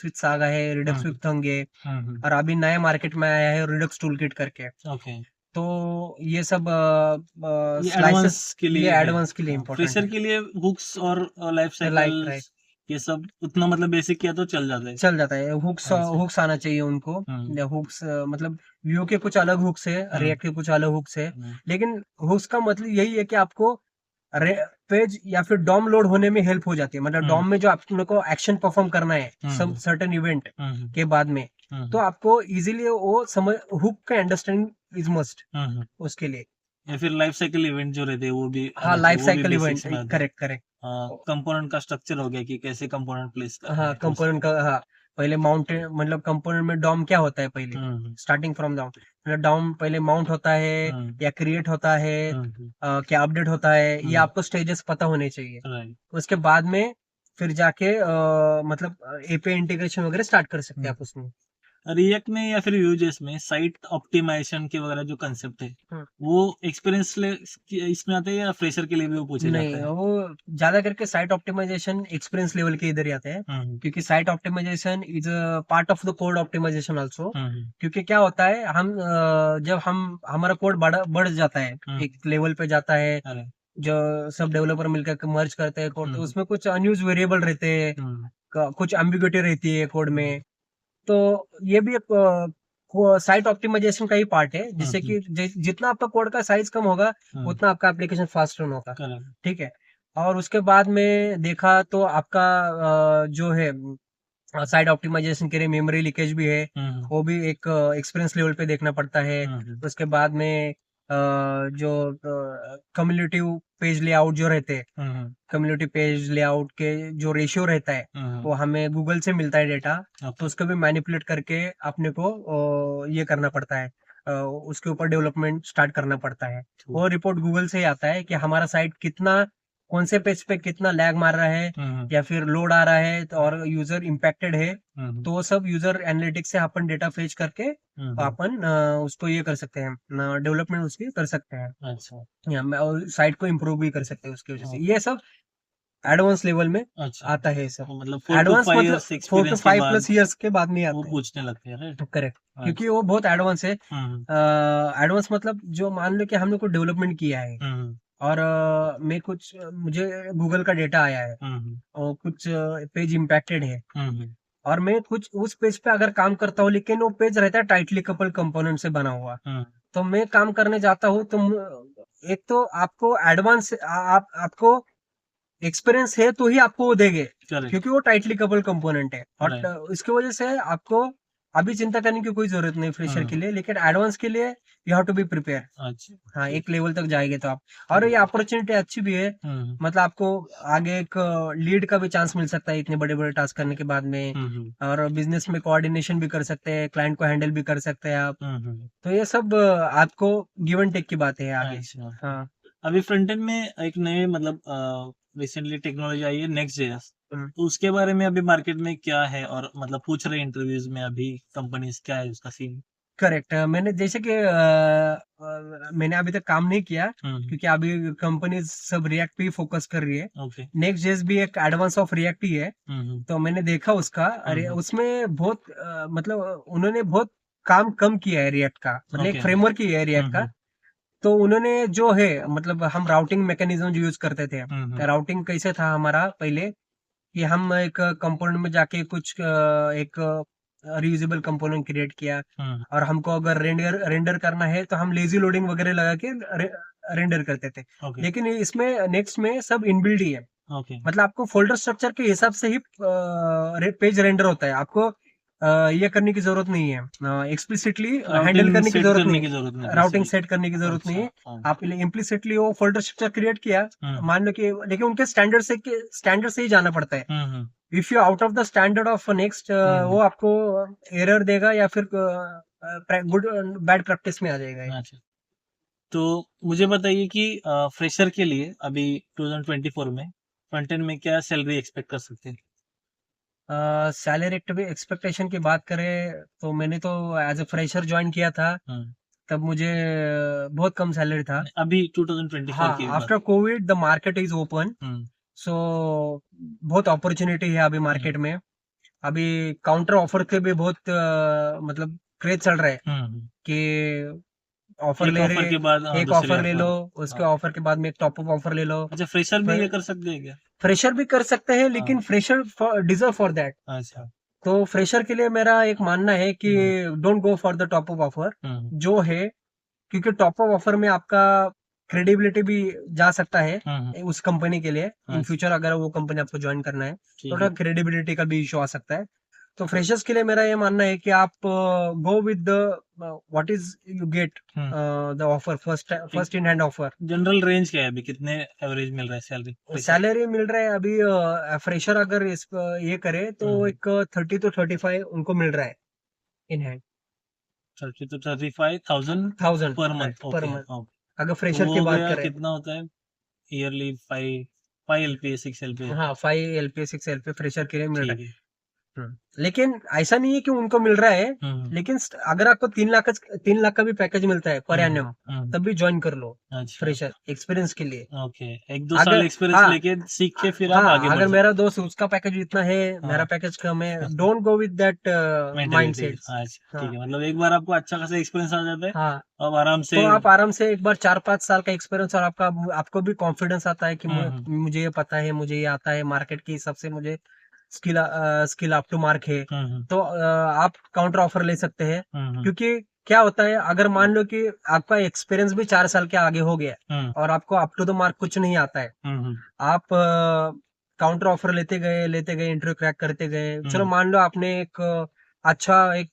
विद सागा है, रिडक्स विद थंग है, हम्म, और अभी नया मार्केट में आया है रिडक्स टूलकिट करके। ओके। तो ये सब ये एडवांस स्लाइसेस के ये लिए है। एडवांस के लिए इम्पोर्टेंट फ्रेशर है। के लिए हुक्स और लाइफ राइट, राइट। साइकिल्स ये सब उतना मतलब बेसिक किया तो चल जाता है। चल जाता है, हुक्स अच्छा। हुक्स आना चाहिए उनको। हम्म हुक्स मतलब व्यू के कुछ अलग हुक्स है, हम्म रिएक्ट के कुछ अलग हुक्स है, हम्म लेकिन हुक्स का मतलब यही है कि आपको पेज या फिर डॉम लोड होने में हेल्प हो जाती है। मतलब हम्म डॉम में जो आपने को एक्शन परफॉर्म करना है सम हम्म सर्टेन इवेंट हम्म के बाद में, तो आपको इजीली वो समझ, हुक का अंडरस्टैंडिंग इज मस्ट हम्म, उसके लिए। या फिर लाइफ साइकिल इवेंट जो रहते हैं वो भी हाँ, आने चाहिए, लाइफ वो भी साइकिल इवेंट, बेसिक्स में आते हैं। Correct, correct. कंपोनेंट का स्ट्रक्चर हो गया कि कैसे कंपोनेंट प्लेस करना हाँ, है उस। कंपोनेंट का, हाँ। पहले माउंटेन मतलब कंपोनेंट में डॉम क्या होता है पहले, हम्म स्टार्टिंग फ्रॉम डाउन, मतलब डाउन पहले माउंट होता है, हम्म या क्रिएट होता है, हम्म क्या अपडेट होता है, ये हम्म, आपको स्टेजेस पता होने चाहिए। राइट। उसके बाद में फिर जाके मतलब एपीआई इंटीग्रेशन वगैरह स्टार्ट कर सकते हैं आप उसमें। रिएक्ट में या फिर Vue.js में साइट ऑप्टिमाइजेशन के वगैरह जो कंसेप्ट है, हम्म। वो एक्सपीरियंस इसमें आते हैं या फ्रेशर के लिए भी वो पूछे नहीं, जाता है? वो ज्यादा करके साइट ऑप्टिमाइजेशन एक्सपीरियंस लेवल के इधर ही आते हैं, हम्म क्योंकि site optimisation is part of the code optimisation also. Hmm क्योंकि क्या होता है, जब हम हमारा कोड बढ़ जाता है, हम्म, एक लेवल पे जाता है, अरे जो सब डेवलपर मिलकर मर्ज करते हैं कोड, तो हम्म उसमें कुछ अनयूज वेरिएबल रहते हैं, हम्म कुछ एम्बिग्युइटी रहती है कोड हम्म में। तो ये भी एक साइट ऑप्टिमाइजेशन का ही पार्ट है, जिससे हम्म कि जितना आपका कोड का साइज कम होगा, उतना आपका एप्लीकेशन फास्ट रन होगा। करेक्ट। ठीक है। और उसके बाद में देखा तो आपका जो है साइट ऑप्टिमाइजेशन के लिए मेमोरी लीकेज भी है, हम्म वो भी एक एक्सपीरियंस लेवल पे देखना पड़ता है। हम्म उसके बाद में जो कम्युनिटी पेज लेआउट जो रहते हैं, हम्म कम्युनिटी पेज लेआउट के जो रेशियो रहता है, वो हमें गूगल से मिलता है डेटा, तो ओके। उसको भी मैनिपुलेट करके अपने को ये करना पड़ता है, उसके ऊपर डेवलपमेंट स्टार्ट करना पड़ता है। वो रिपोर्ट गूगल से ही आता है कि हमारा साइट कितना, कौन से पेज पे कितना लैग मार रहा है, हम्म या फिर लोड आ रहा है, तो और यूजर इम्पैक्टेड है, हम्म तो वो सब यूजर एनालिटिक्स से अपन डेटा फेच करके हम्म, अपन उसको ये कर सकते हैं, डेवलपमेंट उसकी कर सकते हैं, अच्छा या और साइट को इम्प्रूव भी कर सकते हैं उसकी वजह से। ओके, ये सब एडवांस लेवल में अच्छा। आता है सब। तो मतलब 4 to 5 years एडवांस मतलब फोर टू एक्सपीरियंस के फाइव बाद प्लस ईयर्स के बाद में ही वो आते पूछने लगते हैं, राइट? हैं, करेक्ट। क्योंकि अच्छा। वो बहुत एडवांस है। हम्म एडवांस मतलब जो मान लो कि हमने कोई डेवलपमेंट किया है, हम्म और मुझे गूगल का डेटा आया है, हम्म और कुछ पेज इम्पैक्टेड है, हम्म और मैं कुछ उस पेज पे अगर काम करता हूँ, लेकिन वो पेज रहता है टाइटली कपल कंपोनेंट से बना हुआ, हम्म तो मैं काम करने जाता हूँ, तो एक तो आपको एडवांस आपको एक्सपीरियंस है तो ही आपको वो देंगे, करेक्ट। क्योंकि वो टाइटली कपल कंपोनेंट है। और Right. इसकी वजह से आपको अभी चिंता करने की कोई जरूरत नहीं फ्रेशर के लिए, लेकिन एडवांस के लिए you have to be prepare. अच्छा। हाँ, एक लेवल तक जाएंगे तो आप। और ये अपॉर्चुनिटी अच्छी भी है, मतलब आपको आगे एक लीड का भी चांस मिल सकता है इतने बड़े बड़े टास्क करने के बाद में। और बिजनेस में कोऑर्डिनेशन भी कर सकते हैं, क्लाइंट को हैंडल भी कर सकते हैं आप। तो ये सब आपको गिव एंड टेक की बात है आगे। अच्छा। हाँ। अभी फ्रंट एंड में एक नए मतलब रिसेंटली टेक्नोलॉजी आई है नेक्स्ट जेएस, तो उसके बारे में अभी मार्केट में क्या है और मतलब पूछ रहे इंटरव्यूज में अभी कंपनीज क्या है उसका सीन? करेक्ट। मैंने जैसे कि मैंने अभी तक काम नहीं किया, क्योंकि अभी कंपनी सब रिएक्ट पे ही फोकस कर रही है। ओके। नेक्स्ट जेस भी एक एडवांस ऑफ रिएक्ट ही है, तो मैंने देखा उसका। अरे उसमें बहुत मतलब उन्होंने बहुत काम कम किया है रिएक्ट का, मतलब एक Okay. फ्रेमवर्क ही है रिएक्ट का। तो उन्होंने जो है, मतलब हम राउटिंग मैकेनिज्म यूज करते थे। राउटिंग कैसे था हमारा पहले, कि हम एक कंपोनेंट में जाके कुछ एक रीयूजेबल कंपोनेंट क्रिएट किया, और हमको अगर रेंडर करना है तो हम लेजी लोडिंग वगैरह लगा के रेंडर करते थे। ओके। लेकिन इसमें नेक्स्ट में सब इनबिल्ड ही है, ओके। मतलब आपको फोल्डर स्ट्रक्चर के हिसाब से ही पेज रेंडर होता है। आपको ये करने की जरूरत नहीं है, एक्सप्लिसिटली हैंडल करने की जरूरत नहीं है, राउटिंग सेट करने की जरूरत नहीं है। आप इम्प्लिसिटली वो फोल्डर स्ट्रक्चर क्रिएट किया, मान लो कि, लेकिन उनके स्टैंडर्ड से ही जाना पड़ता है। If you out of the standard of next, वो आपको एरर देगा या फिर गुड बैड प्रैक्टिस में आ जाएगा ये। अच्छा, तो मुझे बताइए कि फ्रेशर के लिए अभी 2024 में फ्रंट एंड में क्या सैलरी एक्सपेक्ट कर सकते हैं? सैलरी एक्सपेक्टेशन की बात करें तो मैंने तो एज ए फ्रेशर ज्वाइन किया था, तब मुझे बहुत कम सैलरी था। अभी 2024 हाँ, की बात। After Covid the market is open, so बहुत अपॉर्चुनिटी है अभी मार्केट में। अभी काउंटर ऑफर के भी बहुत मतलब क्रेज चल रहा है कि ऑफर एक ले ऑफर रहे, के बाद एक दूसरे ऑफर ले लो, ऑफर। उसके ऑफर के बाद में एक टॉप अप ऑफर ले लो। अच्छा, फ्रेशर भी ये कर सकते हैं क्या? फ्रेशर भी कर सकते हैं, लेकिन फ्रेशर डिजर्व फॉर दैट। अच्छा। तो फ्रेशर के लिए मेरा एक मानना है कि don't go for the top up offer जो है, क्योंकि टॉप अप ऑफर में आपका क्रेडिबिलिटी भी जा सकता है उस कंपनी के लिए। इन फ्यूचर अगर वो कंपनी आपको ज्वाइन करना है तो थोड़ा क्रेडिबिलिटी का भी इशू आ सकता है। तो फ्रेशर्स के लिए मेरा ये मानना है कि आप go with the what is you get the offer, first in hand offer. General range क्या है अभी, कितने एवरेज मिल रहा है सैलरी? सैलरी मिल रहा है अभी, फ्रेशर अगर इस ये करे तो एक 30 to 35 उनको मिल रहा है in hand. 30 to 35,000 per month. Per month अगर फ्रेशर की बात करें। कितना होता है ईयरली? 5 LPA 6 LPA? हाँ, 5 LPA 6 LPA फ्रेशर के लिए मिल रहा है। लेकिन ऐसा नहीं है कि उनको मिल रहा है, लेकिन अगर आपको 3 लाख का भी पैकेज मिलता है पर एनम, तब भी ज्वाइन कर लो फ्रेशर एक्सपीरियंस के लिए। ओके, 1-2 साल एक्सपीरियंस लेके सीख के फिर आप आगे बढ़ अगर मेरा दोस्त उसका पैकेज इतना है, मेरा पैकेज कम है, don't go with that mindset. ठीक है, मतलब एक बार आपको अच्छा खासा एक्सपीरियंस आ जाता है, हाँ, अब आराम से तो आप आराम से एक बार 4-5 साल का एक्सपीरियंस, और आपको भी कॉन्फिडेंस आता है कि मुझे ये पता है, मुझे ये आता है, मार्केट के हिसाब से मुझे स्किल अप टू मार्क है, तो आप काउंटर ऑफर ले सकते हैं। क्योंकि क्या होता है, अगर मान लो कि आपका एक्सपीरियंस भी 4 साल के आगे हो गया और आपको अप टू द मार्क कुछ नहीं आता है, आप काउंटर ऑफर लेते गए इंटरव्यू क्रैक करते गए, चलो मान लो आपने एक अच्छा एक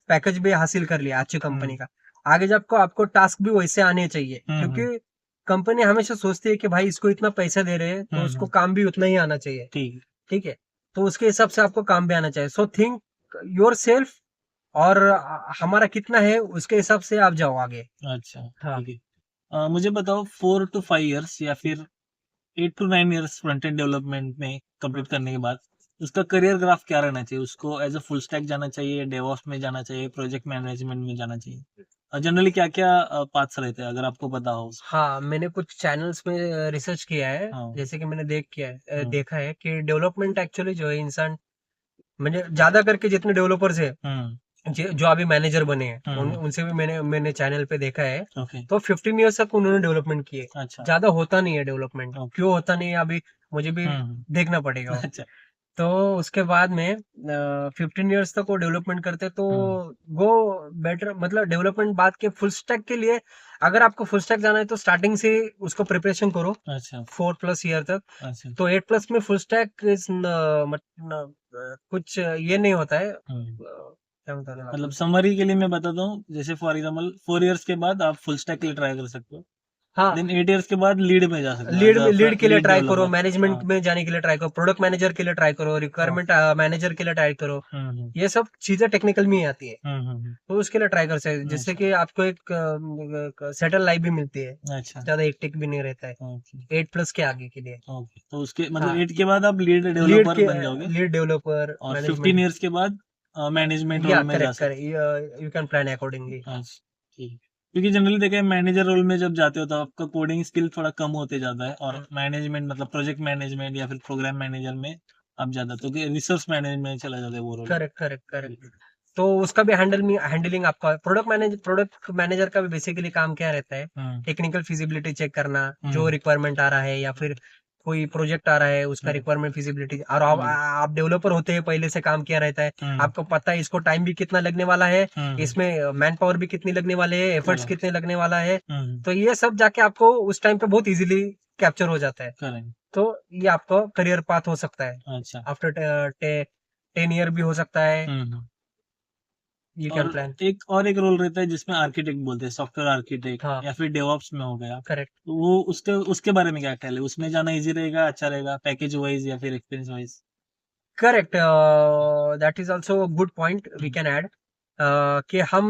पैकेज भी हासिल कर लिया अच्छी कंपनी का, आगे जब आपको टास्क भी वैसे आने चाहिए, क्योंकि कंपनी हमेशा सोचती है कि भाई इसको इतना पैसा दे रहे हैं तो उसको काम भी उतना ही आना चाहिए। ठीक है, तो उसके हिसाब से आपको काम भी आना चाहिए। सो थिंक योर सेल्फ, और हमारा कितना है उसके हिसाब से आप जाओ आगे। अच्छा, हाँ। ठीक है। मुझे बताओ 4 to 5 इयर्स या फिर 8 to 9 years front end development में कंप्लीट करने के बाद उसका करियर ग्राफ क्या रहना चाहिए? उसको एज अ फुल स्टैक जाना चाहिए, डेवऑप्स में जाना चाहिए, प्रोजेक्ट मैनेजमेंट में जाना चाहिए? जनरली क्या क्या पाथ्स रहते हैं अगर आपको पता हो? हाँ, मैंने कुछ चैनल्स में रिसर्च किया है। जैसे कि मैंने देखा है कि डेवलपमेंट एक्चुअली जो है इंसान, मैंने ज्यादा करके जितने डेवलपर्स है जो अभी मैनेजर बने हैं, उनसे भी मैंने चैनल पे देखा है, तो 15 इयर्स तक उन्होंने डेवलपमेंट किए। अच्छा। ज्यादा होता नहीं है डेवलपमेंट, क्यों होता नहीं है अभी मुझे भी देखना पड़ेगा। अच्छा। तो उसके बाद में 15 इयर्स तक वो डेवलपमेंट करते, तो वो बेटर, मतलब डेवलपमेंट बाद के फुल स्टैक के लिए अगर आपको फुल स्टैक जाना है तो स्टार्टिंग से उसको प्रिपरेशन करो अच्छा 4+ ईयर तक। अच्छा तो 8+ में फुल स्टैक कुछ ये नहीं होता है, क्या बताने वाला मतलब था? समरी के लिए मैं बताता हूँ, जैसे फॉर एग्जांपल 4 इयर्स के बाद आप फुल स्टैक के लिए ट्राई कर सकते हो, हाँ, देन 8 इयर्स के बाद लीड में जा सकते हो लीड एज में, लीड के लिए लीड ट्राई करो, डेवलपर। मैनेजमेंट हाँ में जाने के लिए ट्राई करो, प्रोडक्ट मैनेजर के लिए ट्राई करो, हाँ रिक्वायरमेंट मैनेजर के लिए ट्राई करो। हम्म ये सब चीजें टेक्निकल में ही आती है, हम्म, तो उसके लिए ट्राई कर सकते हैं, जिससे अच्छा कि आपको एक सेटल लाइफ भी मिलती है, अच्छा ज्यादा हेक्टिक भी नहीं रहता है ओके 8+ के आगे के लिए। ओके। तो उसके मतलब हाँ, 8 के बाद आप लीड लीड डेवलपर के, बन जाओगे, लीड डेवलपर और 15 मैनेजमेंट। इयर्स के बाद मैनेजमेंट या रोल में जा करेक्ट सकते correct, you can plan accordingly. हो। अच्छा ठीक है। क्योंकि जनरली देखा है मैनेजर रोल में जब जाते हो तो आपका कोडिंग स्किल थोड़ा कम होते जाता है, और मैनेजमेंट मतलब प्रोजेक्ट मैनेजमेंट या फिर प्रोग्राम मैनेजर में आप ज्यादा, तो रिसोर्स मैनेजमेंट में चला जाता है वो रोल। Correct correct correct. तो उसका भी हैंडलिंग आपका, प्रोडक्ट मैनेजर का भी बेसिकली काम क्या रहता है? हम्म टेक्निकल फिजिबिलिटी चेक करना, जो हम्म रिक्वायरमेंट आ रहा है या फिर कोई प्रोजेक्ट आ रहा है उसका हम्म रिक्वायरमेंट फिजिबिलिटी, और आप डेवलपर होते हैं, पहले से काम किया रहता है, हम्म आपको पता है इसको टाइम भी कितना लगने वाला है, हम्म इसमें मैन पावर भी कितनी लगने वाले है, एफर्ट्स करेक्ट कितने लगने वाला है। हम्म तो ये सब जाके आपको उस टाइम पे बहुत इजीली कैप्चर हो जाता है। करेक्ट तो ये आपका करियर पाथ हो सकता है, अच्छा आफ्टर 10 ईयर भी हो सकता है, हम्म। यू कैन और प्लान। एक रोल रहता है जिसमें आर्किटेक्ट बोलते हैं, सॉफ्टवेयर आर्किटेक्ट हाँ, या फिर डेवऑप्स में हो गया, करेक्ट तो वो उसके उसके बारे में क्या ख्याल है, उसमें जाना इजी रहेगा, अच्छा रहेगा पैकेज वाइज या फिर experience wise? Correct, that is also good point we can add, कि हम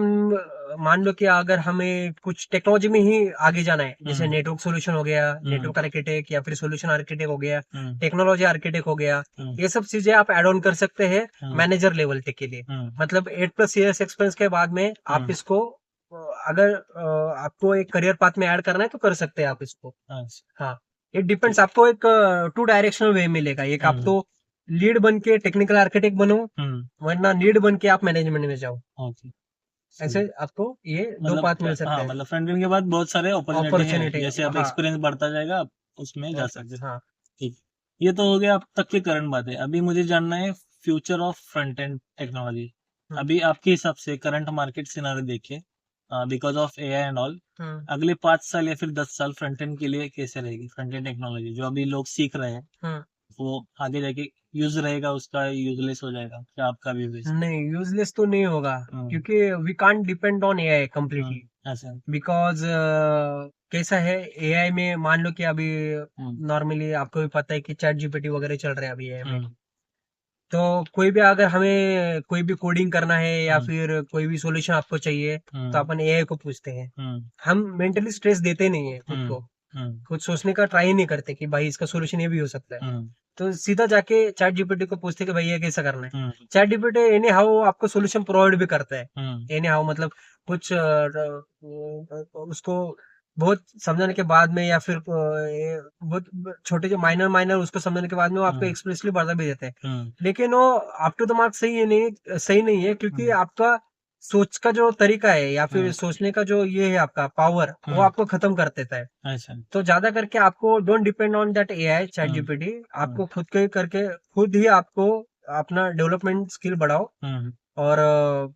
मान लो कि अगर हमें कुछ टेक्नोलॉजी में ही आगे जाना है, जैसे नेटवर्क सोल्यूशन हो गया, नेटवर्क आर्किटेक्ट या फिर सोल्यूशन आर्किटेक्ट हो गया, टेक्नोलॉजी आर्किटेक्ट हो गया, ये सब चीजें आप ऐड ऑन कर सकते हैं मैनेजर लेवल तक के लिए। मतलब 8+ ईयर्स एक्सपीरियंस के बाद में आप इसको, अगर आपको एक करियर पाथ में ऐड करना है तो कर सकते हैं आप इसको। अच्छा हाँ, इट डिपेंड्स, आपको एक 2 डायरेक्शनल वे मिलेगा, एक आप तो लीड बन के टेक्निकल आर्किटेक्ट बनो, वरना लीड बन के आप मैनेजमेंट में जाओ। ओके ऐसे आपको ये 2 मतलब पाथ मिल सकते हाँ हैं, मतलब फ्रंट एंड के बाद बहुत सारे अपॉर्चुनिटी है, अपॉर्चुनिटी। जैसे आप हाँ, एक्सपीरियंस बढ़ता जाएगा आप उसमें जा सकते हैं। हाँ। ठीक, ये तो हो गया अब तक की करंट बात है। अभी मुझे जानना है future of front end technology. Hmm, अभी आपके हिसाब से करंट मार्केट सिनारियो देखिए, because of AI and all, hmm, अगले 5 साल या फिर 10 साल फ्रंट एंड के लिए कैसे रहेगी फ्रंट एंड टेक्नोलॉजी, जो अभी लोग सीख रहे हैं हम्म। वो आगे जाके यूज रहेगा उसका, यूजलेस हो जाएगा, क्या आपका व्यू है इस पे? नहीं, यूजलेस तो नहीं होगा, हम्म क्योंकि we can't depend on AI completely, ऐसा बिकॉज कैसा है, एआई में मान लो कि अभी हम्म नॉर्मली आपको भी पता है कि चैट जीपीटी वगैरह चल रहे हैं अभी एआई में। हम्म तो कोई भी, अगर हमें कोई भी कोडिंग करना है या हम्म फिर कोई भी सॉल्यूशन आपको चाहिए, तो हम्म अपन एआई को पूछते हैं। हम्म हम मेंटली स्ट्रेस देते नहीं है खुद हम्म को, हम्म कुछ सोचने का ट्राई नहीं करते कि भाई इसका सॉल्यूशन ये भी हो सकता है। हम्म तो सीधा जाके चैट जीपीटी को पूछते कि भाई ये कैसा करना है। हम्म चैट जीपीटी एनी हाउ आपको सॉल्यूशन प्रोवाइड भी करता है, हम्म एनी हाउ, मतलब कुछ उसको बहुत समझाने के बाद में, या फिर बहुत छोटे जो माइनर माइनर उसको समझने के बाद में वो आपको हम्म एक्सप्रेसली बता भी देते हैं। हम्म लेकिन वो अप टू द मार्क सही नहीं है, क्योंकि हम्म आपका सोच का जो तरीका है या फिर हम्म सोचने का जो ये है आपका पावर, वो हम्म, आपको खत्म कर देता है। अच्छा तो ज्यादा करके आपको don't depend on that AI chat hmm GPT, hmm आपको खुद के करके खुद ही आपको अपना डेवलपमेंट स्किल बढ़ाओ, हम्म और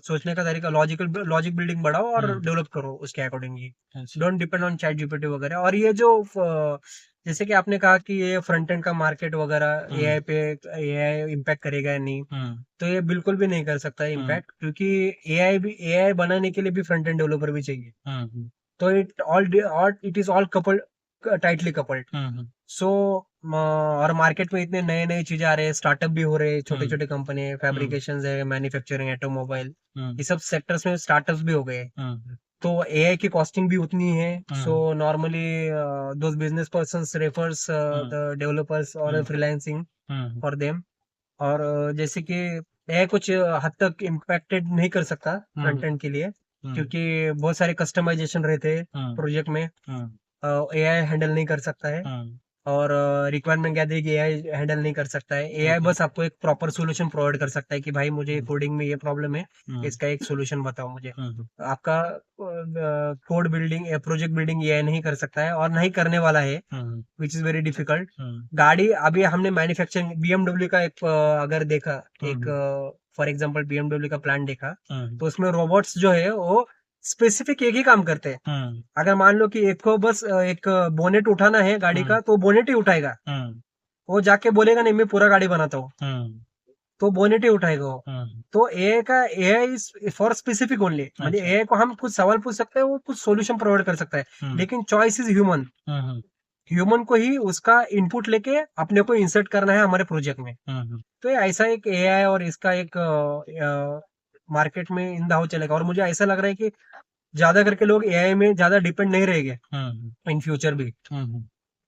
सोचने का तरीका, लॉजिक बिल्डिंग बढ़ाओ और हम्म, डेवलप करो उसके अकॉर्डिंगली। अच्छा don't depend on chat GPT वगैरह। और ये जो जैसे कि आपने कहा कि ये फ्रंट एंड का मार्केट वगैरह हम्म एआई पे, एआई इम्पैक्ट करेगा या नहीं, हम्म तो ये बिल्कुल भी नहीं कर सकता हम्म इम्पैक्ट, क्योंकि एआई बनाने के लिए भी फ्रंट एंड डेवलपर भी चाहिए। हम्म तो it is all coupled, tightly coupled. Hmm so और मार्केट में इतने नए नए चीजें आ रहे हैं, स्टार्टअप भी हो रहे हैं, छोटे हम्म छोटे कंपनी है, हम्म फैब्रिकेशन है, मैन्युफैक्चरिंग, ऑटोमोबाइल, हम्म ये सब सेक्टर्स में स्टार्टअप्स भी हो गए हैं। हम्म तो एआई की कॉस्टिंग भी उतनी है। So hmm normally those business persons refers hmm the developers और hmm freelancing hmm for them. और जैसे कि एआई कुछ हद तक इम्पैक्टेड नहीं कर सकता फ्रंट एंड के लिए, हम्म क्योंकि बहुत सारे कस्टमाइजेशन रहते हैं हम्म प्रोजेक्ट में, हम्म एआई हैंडल नहीं कर सकता है। हम्म और रिक्वायरमेंट गैदरिंग एआई हैंडल नहीं कर सकता है। AI Okay. बस आपको एक प्रॉपर सॉल्यूशन प्रोवाइड कर सकता है कि भाई मुझे हम्म, कोडिंग में ये प्रॉब्लम है, हम्म, इसका एक सॉल्यूशन बताओ मुझे। हम्म, आपका कोड बिल्डिंग या प्रोजेक्ट बिल्डिंग एआई नहीं कर सकता है और नहीं करने वाला है, हम्म, विच इज वेरी डिफिकल्ट। हम्म, गाड़ी अभी हमने मैन्युफैक्चरिंग बीएमडब्ल्यू का एक अगर देखा, एक हम्म, फॉर एग्जांपल बीएमडब्ल्यू का प्लान देखा, हम्म, तो उसमें रोबोट्स जो है वो स्पेसिफिक एक ही काम करते हैं। हम्म, अगर मान लो कि एक को बस एक बोनेट उठाना है गाड़ी हम्म, का, तो बोनेट ही उठाएगा। हम्म, वो जाके बोलेगा नहीं मैं पूरा गाड़ी बनाता हूँ, हम्म, तो बोनेट ही उठाएगा वो। हम्म, तो AI is for specific only, मतलब अच्छा, एआई को हम कुछ सवाल पूछ सकते हैं, वो कुछ सॉल्यूशन प्रोवाइड कर सकता है, हम्म, लेकिन choice is human. Hmm, human को ही उसका इनपुट लेके अपने को इंसर्ट करना है हमारे प्रोजेक्ट में। हम्म, तो ये ऐसा एक एआई और इसका एक मार्केट में इन दाव चलेगा, और मुझे ऐसा लग रहा है कि ज्यादा करके लोग एआई में ज्यादा डिपेंड नहीं रहेंगे हम्म, इन फ्यूचर भी। हम्म,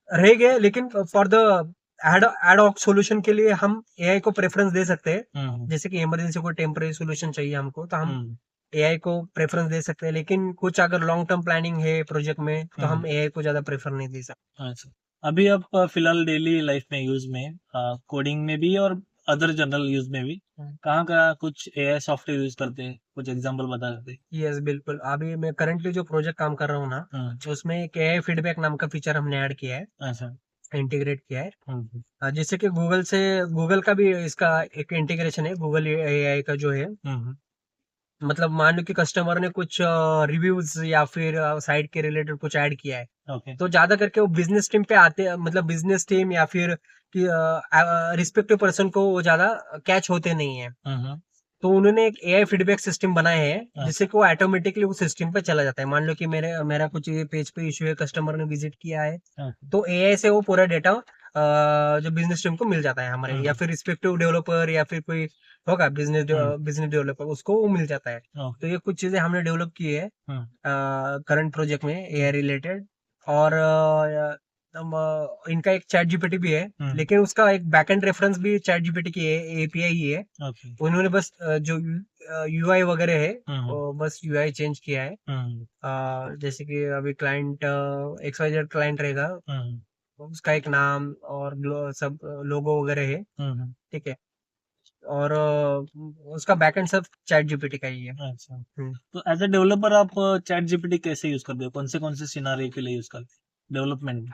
रहेंगे, लेकिन फॉर द एड ऑक सॉल्यूशन के लिए हम एआई को प्रेफरेंस दे सकते हैं। हम्म, जैसे कि इमरजेंसी कोई टेम्पररी सॉल्यूशन चाहिए हमको, तो हम हम्म, एआई को प्रेफरेंस दे सकते हैं, लेकिन कुछ अगर लॉन्ग टर्म प्लानिंग है प्रोजेक्ट में, तो हम हम्म, एआई को ज्यादा प्रेफर नहीं दे सकते। अच्छा। अभी आप फिलहाल डेली लाइफ में यूज में कोडिंग में भी और अदर जनरल यूज में भी कहाँ कहाँ कुछ एआई सॉफ्टवेयर यूज करते हैं, कुछ एग्जांपल बता सकते हैं? यस बिल्कुल, अभी मैं करंटली जो प्रोजेक्ट काम कर रहा हूँ ना, उसमें एक एआई फीडबैक नाम का फीचर हमने ऐड किया है, अच्छा, इंटीग्रेट किया है। हम्म, जैसे कि गूगल का भी इसका एक इंटीग्रेशन है, गूगल एआई का जो है। हम्म, मतलब मान लो कि कस्टमर ने कुछ रिव्यूज या फिर साइट के रिलेटेड कुछ ऐड किया है, ओके, तो ज्यादा करके वो बिजनेस टीम पे आते हैं, मतलब बिजनेस टीम या फिर कि रिस्पेक्टिव पर्सन को वो ज्यादा कैच होते नहीं है। हम्म, तो उन्होंने एक एआई फीडबैक सिस्टम बनाया है, जिससे अच्छा, कि वो ऑटोमेटिकली उस सिस्टम पे चला जाता है। मान लो कि मेरा कुछ पेज पे इशू है, कस्टमर ने विजिट किया है, ओके, तो एआई से वो पूरा डेटा जो बिजनेस टीम को मिल जाता है हमारे, या हम्म, फिर रिस्पेक्टिव डेवलपर या फिर कोई होगा बिजनेस हम्म, बिजनेस डेवलपर, उसको वो मिल जाता है। ओके, तो ये कुछ चीजें हमने डेवलप की है हम्म, करंट प्रोजेक्ट में एआई हम्म, रिलेटेड। और इनका एक चैट जीपीटी भी है, हम्म, लेकिन उसका एक बैकएंड रेफरेंस भी चैट जीपीटी की एपीआई ही है। ओके, उन्होंने बस जो यूआई वगैरह है, हम्म, वो बस यूआई चेंज किया है। हम्म, जैसे कि अभी क्लाइंट XYZ क्लाइंट रहेगा, हम्म, उसका एक नाम और सब लोगो वगैरह है, हम्म, ठीक है। और उसका बैकएंड सब चैट जीपीटी का ही है। अच्छा। हम्म। तो एज अ डेवलपर आप चैट जीपीटी कैसे यूज करते हो, कौन से सिनारियो के लिए यूज करते हो डेवलपमेंट में?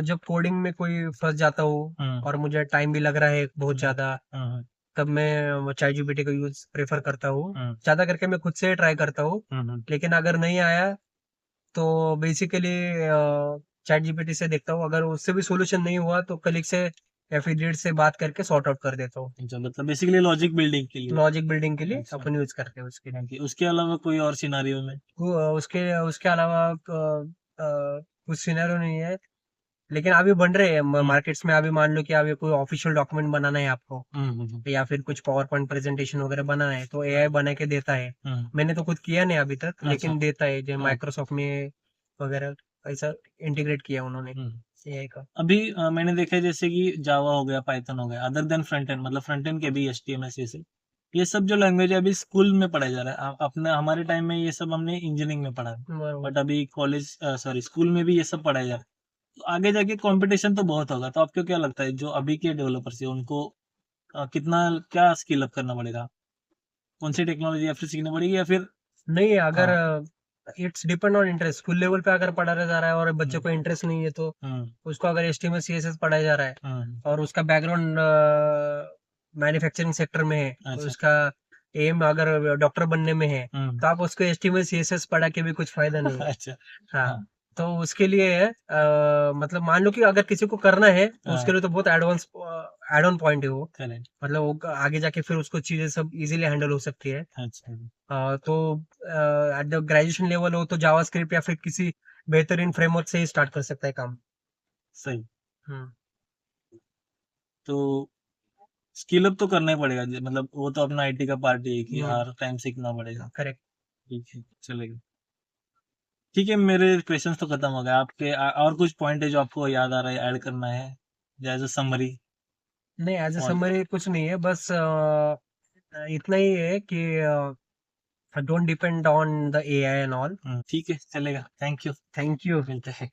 जब कोडिंग में कोई फंस जाता हूँ हम्म, और मुझे टाइम भी लग रहा है बहुत हम्म, ज्यादा, हम्म, तब मैं चैट जीपीटी को यूज प्रेफर करता हूँ। हम्म, ज्यादा करके मैं खुद से ट्राई करता हूँ, हम्म, लेकिन अगर नहीं आया तो बेसिकली चैट जीपीटी से देखता हूँ। अगर उससे भी सोल्यूशन नहीं हुआ तो कलीग से या फिर लीड से बात करके सॉर्ट आउट कर देता हूँ। अच्छा, मतलब बेसिकली लॉजिक बिल्डिंग के लिए। लॉजिक बिल्डिंग के लिए अच्छा, अपन यूज करते हैं उसके लिए। ओके, उसके अलावा कोई और सिनारियो में? उसके उसके अलावा कुछ सिनेरियो नहीं है, लेकिन अभी बन रहे हैं हम्म, मार्केट्स में। अभी मान लो कि अभी कोई ऑफिशियल डॉक्यूमेंट बनाना है आपको, हम्म, या फिर कुछ पावर पॉइंट प्रेजेंटेशन वगैरह बनाना है, तो एआई बना के देता है। हम्म, मैंने तो खुद किया नहीं अभी तक, अच्छा, लेकिन देता है, जो ओके, माइक्रोसॉफ्ट में वगैरह ऐसा इंटीग्रेट किया उन्होंने हम्म। एआई का। अभी मैंने देखा है जैसे कि जावा हो गया, पाइथन हो गया, अदर देन फ्रंट एंड, मतलब फ्रंट एंड के भी HTML CSS, ये सब जो लैंग्वेज है अभी स्कूल में पढ़ाया जा रहा है। अपने हमारे टाइम में ये सब हमने इंजीनियरिंग में पढ़ा है, बरोबर। बट अभी कॉलेज सॉरी स्कूल में भी ये सब पढ़ाया जा रहा है। तो आगे जाके कंपटीशन तो बहुत होगा, तो आपको क्या लगता है जो अभी के डेवलपर्स है उनको कितना क्या स्किल अप करना पड़ेगा, कौन सी टेक्नोलॉजी या फिर सीखनी पड़ेगी या फिर? नहीं, अगर हाँ, it's depend on interest. School level पे अगर पढ़ाया जा रहा है और बच्चे हम्म, को इंटरेस्ट नहीं है, तो हम्म, उसको अगर HTML CSS पढ़ाया जा रहा है हम्म, और उसका बैकग्राउंड मैन्युफैक्चरिंग सेक्टर में है, अच्छा, उसका एम अगर डॉक्टर बनने में है, हम्म, तो आप उसको HTML CSS पढ़ा के भी कुछ फायदा नहीं है। अच्छा, हाँ, हाँ, तो उसके लिए मतलब मान लो कि अगर किसी को करना है, तो उसके हाँ, लिए तो बहुत एडवांस एड ऑन पॉइंट है वो। करेक्ट, मतलब वो आगे जाके फिर उसको चीजें सब इजीली हैंडल हो सकती है। अच्छा, तो एट द ग्रेजुएशन लेवल हो तो जावास्क्रिप्ट या फिर किसी बेहतरीन फ्रेमवर्क से ही स्टार्ट कर सकता है काम। सही। हम्म। तो स्किल अप तो करना ही पड़ेगा जी, मतलब वो तो अपना IT का पार्ट ही है कि हर टाइम सीखना पड़ेगा। करेक्ट। ठीक है, चलेगा। ठीक है, मेरे क्वेश्चंस तो खत्म हो गए। आपके और कुछ पॉइंट है जो आपको याद आ रहा है, ऐड करना है एज अ समरी? नहीं, एज ए ऑल, समरी कुछ नहीं है, बस इतना ही है कि don't depend on the AI and all. ठीक है, चलेगा। Thank you, thank you. मिलते हैं।